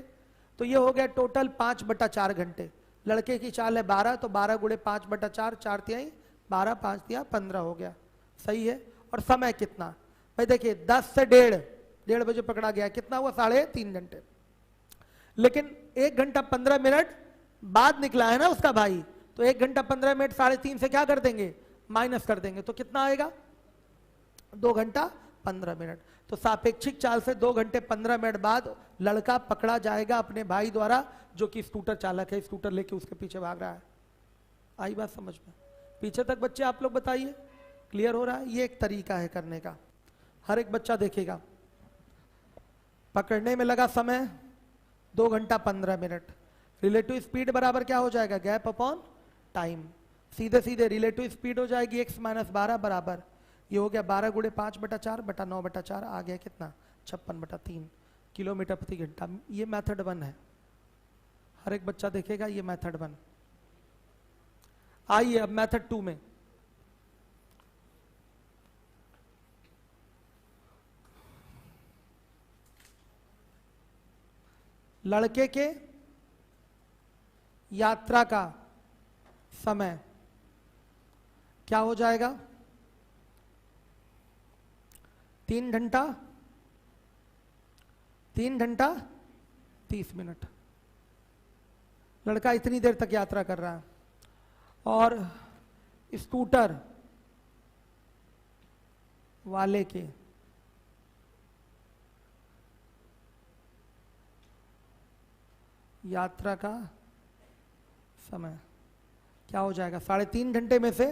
तो ये हो गया टोटल 5/4 घंटे। लड़के की चाल है 12, तो 12 गुणे 5/4, 4 तिहाई 12, 5 तिहाई 15 हो गया। सही है। और समय कितना भाई? देखिए 10 से 1:30 बजे पकड़ा गया, कितना हुआ? 3.5 घंटे। लेकिन 1 घंटा 15 मिनट बाद निकला है ना उसका भाई, तो 1 घंटा 15 मिनट 3.5 से क्या कर देंगे? माइनस कर देंगे, तो कितना आएगा? 2 घंटा 15 मिनट। तो सापेक्षिक चाल से 2 घंटे 15 मिनट बाद लड़का पकड़ा जाएगा अपने भाई द्वारा, जो कि स्कूटर चालक है, स्कूटर लेके उसके पीछे भाग रहा है। आई बात समझ में? पीछे तक बच्चे आप लोग बताइए, क्लियर हो रहा है? ये एक तरीका है करने का, हर एक बच्चा देखेगा। पकड़ने में लगा समय 2 घंटा 15 मिनट। रिलेटिव स्पीड बराबर क्या हो जाएगा? Gap upon time. सीधे सीधे रिलेटिव स्पीड हो जाएगी x - 12 बराबर, ये हो गया 12 गुणे 5/4 बटा 9/4, आ गया कितना? 56/3 किलोमीटर प्रति घंटा। ये मेथड 1 है, हर एक बच्चा देखेगा ये मेथड 1। आइए अब मेथड 2 में। लड़के के यात्रा का समय क्या हो जाएगा? 3 घंटा 30 मिनट। लड़का इतनी देर तक यात्रा कर रहा है, और स्कूटर वाले के यात्रा का समय क्या हो जाएगा? 3.5 घंटे में से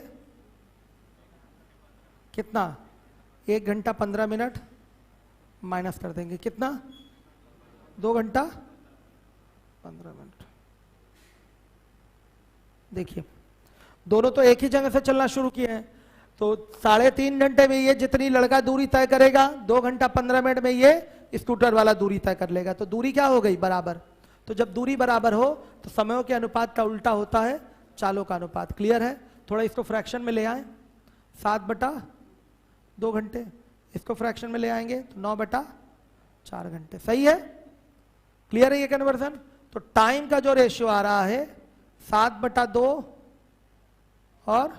कितना? 1 घंटा 15 मिनट माइनस कर देंगे, कितना? 2 घंटा 15 मिनट। देखिए दोनों तो एक ही जगह से चलना शुरू किए हैं, तो 3.5 घंटे में ये जितनी लड़का दूरी तय करेगा, 2 घंटा 15 मिनट में ये स्कूटर वाला दूरी तय कर लेगा। तो दूरी क्या हो गई? बराबर। तो जब दूरी बराबर हो तो समयों के अनुपात का उल्टा होता है चालों का अनुपात। क्लियर है? थोड़ा इसको फ्रैक्शन में ले आए, 7/2 घंटे। इसको फ्रैक्शन में ले आएंगे तो 9/4 घंटे। सही है? क्लियर है ये कन्वर्जन? तो टाइम का जो रेशियो आ रहा है 7/2 और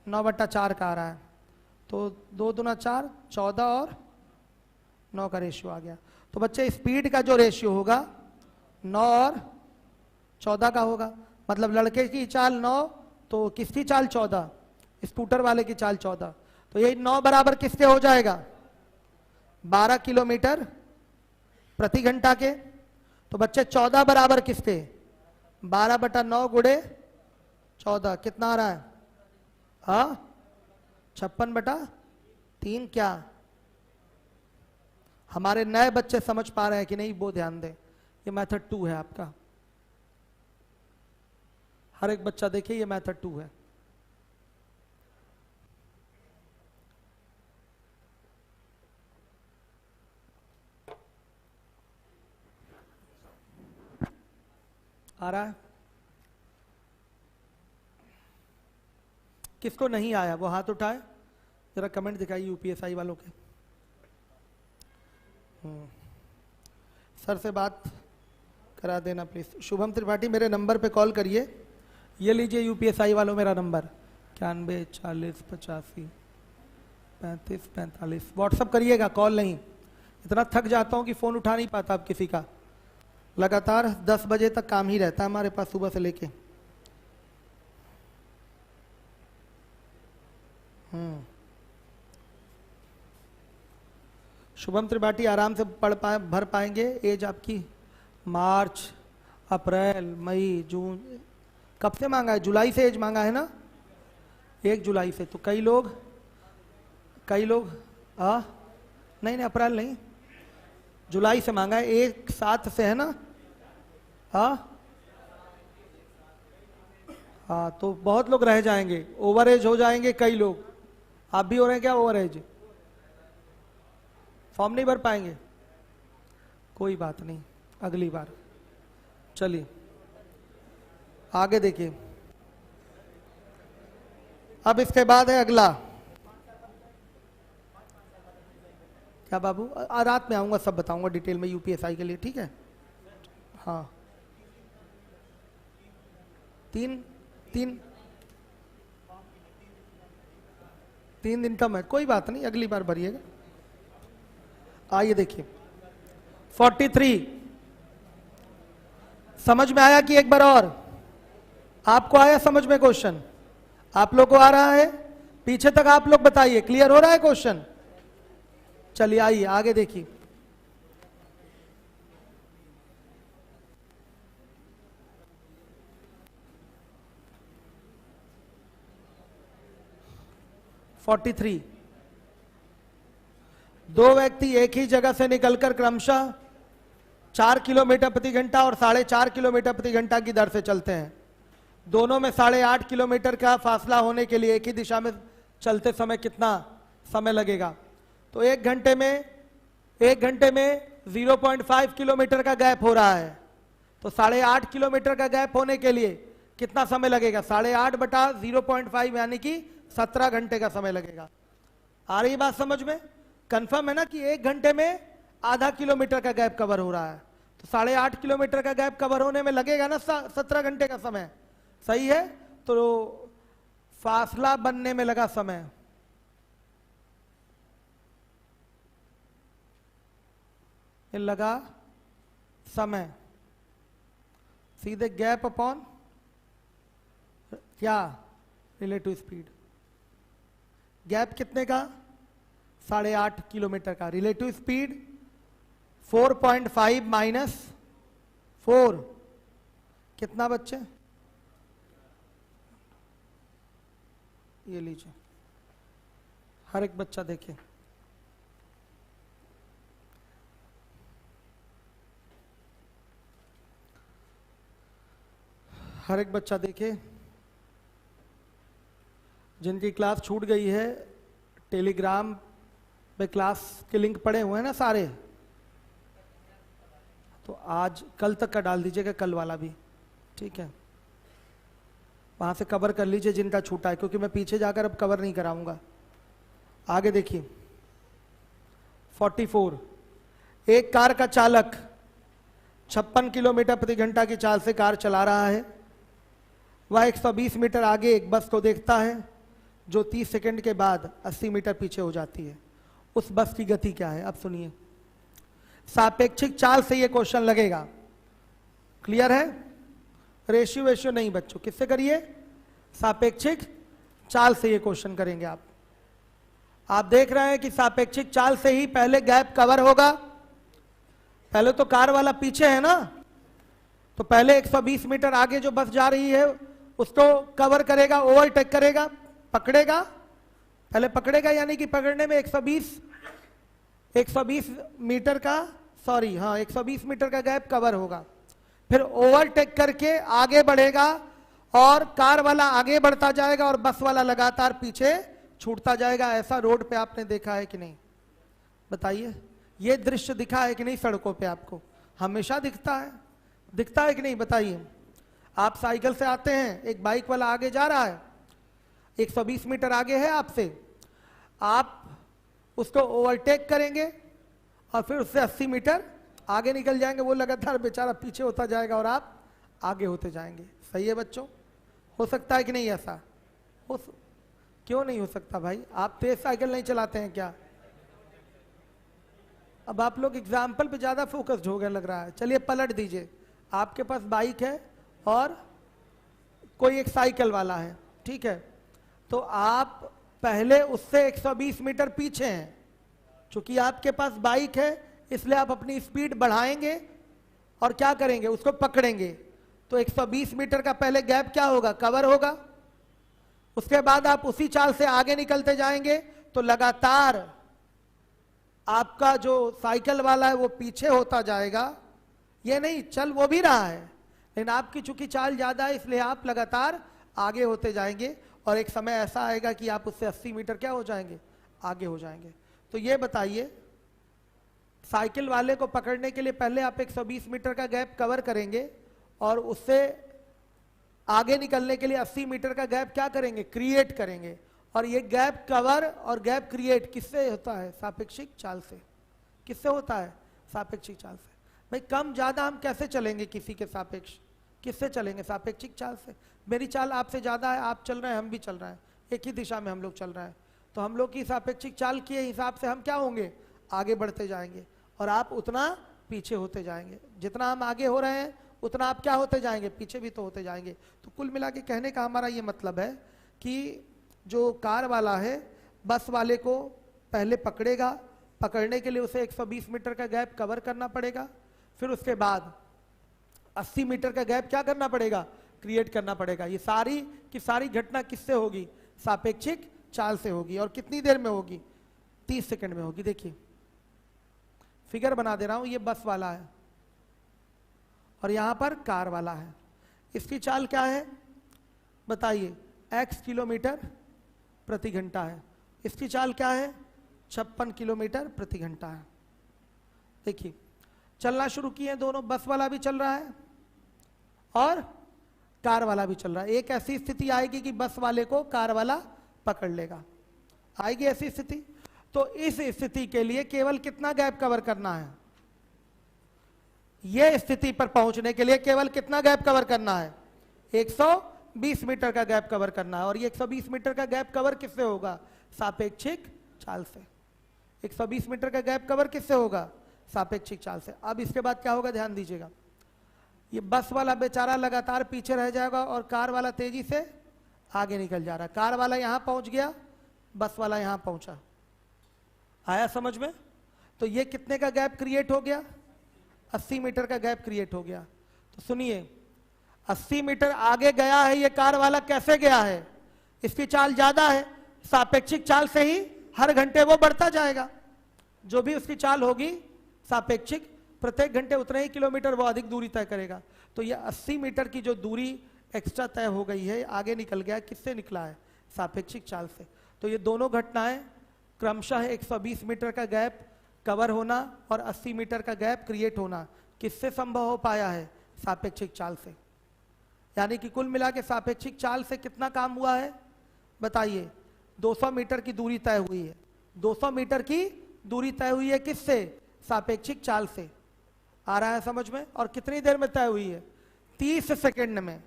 9/4 का आ रहा है, तो 2 दूना 4, 14 और 9 का रेशियो आ गया। तो बच्चे स्पीड का जो रेशियो होगा 9 और 14 का होगा। मतलब लड़के की चाल 9 तो किसकी चाल 14? स्कूटर वाले की चाल 14। तो यही 9 बराबर किसके हो जाएगा? 12 किलोमीटर प्रति घंटा के। तो बच्चे 14 बराबर किसके? 12/9 गुणे 14 कितना आ रहा है? 56/3। क्या हमारे नए बच्चे समझ पा रहे हैं कि नहीं? वो ध्यान दें, ये मेथड 2 है आपका। हर एक बच्चा देखिए ये मेथड 2 है। आ रहा है? किसको नहीं आया वो हाथ उठाए, जरा कमेंट दिखाइए यूपीएसआई वालों के। सर से बात करा देना प्लीज। शुभम त्रिपाठी मेरे नंबर पे कॉल करिए, ये लीजिए यूपीएसआई वालों मेरा नंबर 91 40 85 35 45। व्हाट्सअप करिएगा, कॉल नहीं। इतना थक जाता हूँ कि फ़ोन उठा नहीं पाता अब किसी का। लगातार 10 बजे तक काम ही रहता है हमारे पास सुबह से लेके। शुभम त्रिपाठी आराम से भर पाएंगे। एज आपकी मार्च अप्रैल मई जून, कब से मांगा है? जुलाई से एज मांगा है ना, 1 जुलाई से। तो कई लोग नहीं अप्रैल नहीं, जुलाई से मांगा है, 1/7 से है ना। हाँ तो बहुत लोग रह जाएंगे, ओवर एज हो जाएंगे कई लोग। आप भी हो रहे हैं क्या ओवर एज? फॉर्म नहीं भर पाएंगे, कोई बात नहीं, अगली बार। चलिए आगे देखिए। अब इसके बाद है अगला। क्या बाबू? रात में आऊंगा, सब बताऊंगा डिटेल में यूपीएसआई के लिए, ठीक है? हाँ 3 दिन कम है, कोई बात नहीं, अगली बार भरिएगा। आइए देखिए 43 समझ में आया कि एक बार और? आपको आया समझ में क्वेश्चन? आप लोग को आ रहा है? पीछे तक आप लोग बताइए, क्लियर हो रहा है क्वेश्चन? चलिए आइए आगे देखिए। (43) दो व्यक्ति एक ही जगह से निकलकर क्रमशः 4 किलोमीटर प्रति घंटा और 4.5 किलोमीटर प्रति घंटा की दर से चलते हैं। दोनों में 8.5 किलोमीटर का फासला होने के लिए एक ही दिशा में चलते समय कितना समय लगेगा? तो एक घंटे में 0.5 किलोमीटर का गैप हो रहा है, तो 8.5 किलोमीटर का गैप होने के लिए कितना समय लगेगा? 8.5 बटा 0.5 यानी कि 17 घंटे का समय लगेगा। आ रही बात समझ में? कंफर्म है ना कि एक घंटे में आधा किलोमीटर का गैप कवर हो रहा है, तो 8.5 किलोमीटर का गैप कवर होने में लगेगा ना 17 घंटे का समय। सही है? तो फासला बनने में लगा समय, लगा समय, सीधे गैप अपॉन क्या? Relative speed. गैप कितने का? 8.5 किलोमीटर का। रिलेटिव स्पीड 4.5 माइनस 4 कितना बच्चे? ये लीजिए, हर एक बच्चा देखे। हर एक बच्चा देखे। जिनकी क्लास छूट गई है, टेलीग्राम पे क्लास के लिंक पड़े हुए हैं ना सारे, तो आज कल तक का डाल दीजिएगा, कल वाला भी, ठीक है? वहां से कवर कर लीजिए जिनका छूटा है, क्योंकि मैं पीछे जाकर अब कवर नहीं कराऊंगा। आगे देखिए 44 एक कार का चालक 56 किलोमीटर प्रति घंटा की चाल से कार चला रहा है। वह 120 मीटर आगे एक बस को देखता है जो 30 सेकंड के बाद 80 मीटर पीछे हो जाती है। उस बस की गति क्या है? अब सुनिए, सापेक्षिक चाल से यह क्वेश्चन लगेगा। क्लियर है? रेशियो वेशियो नहीं बच्चों, किससे करिए? सापेक्षिक चाल से यह क्वेश्चन करेंगे आप। आप देख रहे हैं कि सापेक्षिक चाल से ही पहले गैप कवर होगा। पहले तो कार वाला पीछे है ना, तो पहले 120 मीटर आगे जो बस जा रही है उसको कवर करेगा, ओवरटेक करेगा, पकड़ेगा। पहले पकड़ेगा यानी कि पकड़ने में 120 मीटर का 120 मीटर का गैप कवर होगा। फिर ओवरटेक करके आगे बढ़ेगा और कार वाला आगे बढ़ता जाएगा और बस वाला लगातार पीछे छूटता जाएगा। ऐसा रोड पे आपने देखा है कि नहीं? बताइए, ये दृश्य दिखा है कि नहीं? सड़कों पे आपको हमेशा दिखता है कि नहीं? बताइए। आप साइकिल से आते हैं, एक बाइक वाला आगे जा रहा है, 120 मीटर आगे है आपसे, आप उसको ओवरटेक करेंगे और फिर उससे 80 मीटर आगे निकल जाएंगे, वो लगातार बेचारा पीछे होता जाएगा और आप आगे होते जाएंगे। सही है बच्चों? हो सकता है कि नहीं ऐसा? क्यों नहीं हो सकता भाई? आप तेज साइकिल नहीं चलाते हैं क्या? अब आप लोग एग्जाम्पल पे ज्यादा फोकस्ड हो गए लग रहा है। चलिए पलट दीजिए, आपके पास बाइक है और कोई एक साइकिल वाला है, ठीक है, तो आप पहले उससे 120 मीटर पीछे हैं। चूंकि आपके पास बाइक है इसलिए आप अपनी स्पीड बढ़ाएंगे और क्या करेंगे, उसको पकड़ेंगे। तो 120 मीटर का पहले गैप क्या होगा, कवर होगा। उसके बाद आप उसी चाल से आगे निकलते जाएंगे तो लगातार आपका जो साइकिल वाला है वो पीछे होता जाएगा। ये नहीं, चल वो भी रहा है, लेकिन आपकी चूंकि चाल ज्यादा है इसलिए आप लगातार आगे होते जाएंगे और एक समय ऐसा आएगा कि आप उससे 80 मीटर क्या हो जाएंगे, आगे हो जाएंगे। तो ये बताइए, साइकिल वाले को पकड़ने के लिए पहले आप 120 मीटर का गैप कवर करेंगे और उससे आगे निकलने के लिए 80 मीटर का गैप क्या करेंगे, क्रिएट करेंगे। और ये गैप कवर और गैप क्रिएट किससे होता है, सापेक्षिक चाल से। किससे होता है, सापेक्षिक चाल से। भाई कम ज्यादा हम कैसे चलेंगे किसी के सापेक्ष, किससे चलेंगे, सापेक्षिक चाल से। मेरी चाल आपसे ज्यादा है, आप चल रहे हैं, हम भी चल रहे हैं, एक ही दिशा में हम लोग चल रहे हैं, तो हम लोग की सापेक्षिक चाल के हिसाब से हम क्या होंगे, आगे बढ़ते जाएंगे और आप उतना पीछे होते जाएंगे। जितना हम आगे हो रहे हैं उतना आप क्या होते जाएंगे, पीछे भी तो होते जाएंगे। तो कुल मिला के कहने का हमारा ये मतलब है कि जो कार वाला है बस वाले को पहले पकड़ेगा, पकड़ने के लिए उसे 120 मीटर का गैप कवर करना पड़ेगा, फिर उसके बाद 80 मीटर का गैप क्या करना पड़ेगा, क्रिएट करना पड़ेगा। ये सारी की सारी घटना किससे होगी, सापेक्षिक चाल से होगी। और कितनी देर में होगी, 30 सेकंड में होगी। देखिए फिगर बना दे रहा हूं, ये बस वाला है और यहां पर कार वाला है। इसकी चाल क्या है बताइए, x किलोमीटर प्रति घंटा है। इसकी चाल क्या है, 56 किलोमीटर प्रति घंटा है। देखिए चलना शुरू किए दोनों, बस वाला भी चल रहा है और कार वाला भी चल रहा है। एक ऐसी स्थिति आएगी कि बस वाले को कार वाला पकड़ लेगा, आएगी ऐसी स्थिति। तो इस स्थिति के लिए केवल कितना गैप कवर करना है, यह स्थिति पर पहुंचने के लिए केवल कितना गैप कवर करना है, 120 मीटर का गैप कवर करना है। और ये 120 मीटर का गैप कवर किससे होगा, सापेक्षिक चाल से। 120 मीटर का गैप कवर किससे होगा, सापेक्षिक चाल से। अब इसके बाद क्या होगा, ध्यान दीजिएगा, ये बस वाला बेचारा लगातार पीछे रह जाएगा और कार वाला तेजी से आगे निकल जा रहा है। कार वाला यहां पहुंच गया, बस वाला यहां पहुंचा। आया समझ में? तो ये कितने का गैप क्रिएट हो गया, 80 मीटर का गैप क्रिएट हो गया। तो सुनिए, 80 मीटर आगे गया है ये कार वाला, कैसे गया है, इसकी चाल ज्यादा है, सापेक्षिक चाल से ही हर घंटे वो बढ़ता जाएगा। जो भी उसकी चाल होगी सापेक्षिक, प्रत्येक घंटे उतने ही किलोमीटर वो अधिक दूरी तय करेगा। तो ये 80 मीटर की जो दूरी एक्स्ट्रा तय हो गई है, आगे निकल गया, किससे निकला है, सापेक्षिक चाल से। तो ये दोनों घटनाएं क्रमशः 120 मीटर का गैप कवर होना और 80 मीटर का गैप क्रिएट होना किससे संभव हो पाया है, सापेक्षिक चाल से। यानी कि कुल मिला के सापेक्षिक चाल से कितना काम हुआ है बताइए, 200 मीटर की दूरी तय हुई है। 200 मीटर की दूरी तय हुई है किससे, सापेक्षिक चाल से। आ रहा है समझ में? और कितनी देर में तय हुई है, 30 सेकंड में।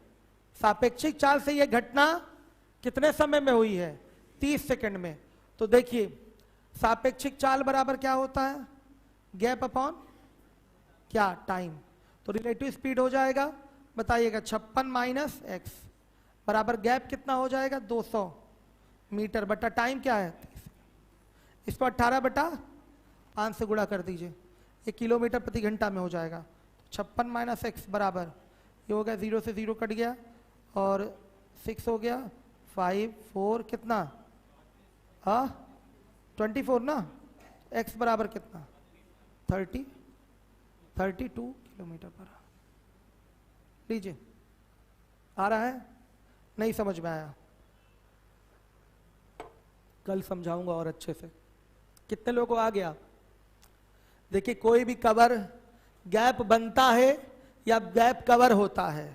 सापेक्षिक चाल से यह घटना कितने समय में हुई है, 30 सेकंड में। तो देखिए सापेक्षिक चाल बराबर क्या होता है, गैप अपॉन क्या, टाइम। तो रिलेटिव स्पीड हो जाएगा, बताइएगा 56 माइनस एक्स बराबर गैप कितना हो जाएगा, 200 मीटर बटा टाइम क्या है, 30। इसको 18/5 से गुणा कर दीजिए, ये किलोमीटर प्रति घंटा में हो जाएगा। 56 माइनस एक्स बराबर ये हो गया, 0 से 0 कट गया और 6 हो गया, 5 4 कितना, 24 ना। x बराबर कितना, 32 किलोमीटर पर। लीजिए, आ रहा है, नहीं समझ में आया, कल समझाऊंगा और अच्छे से। कितने लोगों को आ गया? देखिए कोई भी कवर गैप बनता है या गैप कवर होता है,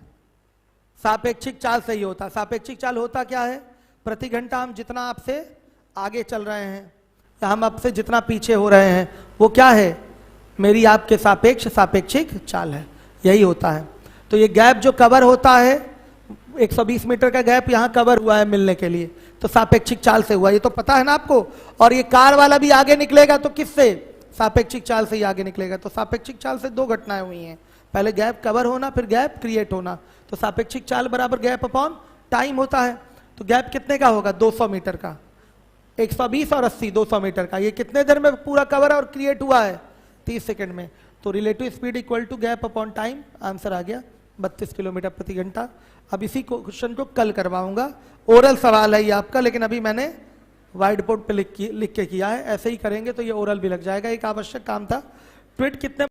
सापेक्षिक चाल से ही होता है। सापेक्षिक चाल होता क्या है, प्रति घंटा हम जितना आपसे आगे चल रहे हैं या हम आपसे जितना पीछे हो रहे हैं वो क्या है, मेरी आपके सापेक्ष सापेक्षिक चाल है, यही होता है। तो ये गैप जो कवर होता है 120 मीटर का गैप यहाँ कवर हुआ है मिलने के लिए, तो सापेक्षिक चाल से हुआ, ये तो पता है ना आपको। और ये कार वाला भी आगे निकलेगा तो किससे, सापेक्षिक चाल से ही आगे निकलेगा। तो सापेक्षिक चाल से दो घटनाएं हुई हैं, पहले गैप कवर होना फिर गैप क्रिएट होना। तो सापेक्षिक चाल बराबर गैप अपॉन टाइम होता है। तो गैप कितने का होगा, 200 मीटर का। 120 और 80 200 मीटर का, ये कितने देर में पूरा कवर और क्रिएट हुआ है, 30 सेकंड में। तो relative speed equal to gap upon time, answer आ गया 32 किलोमीटर प्रति घंटा। अब इसी क्वेश्चन को कल करवाऊंगा, ओरल सवाल है ये आपका, लेकिन अभी मैंने व्हाइट बोर्ड पे लिख के किया है। ऐसे ही करेंगे तो ये ओरल भी लग जाएगा, एक आवश्यक काम था। ट्वीट कितने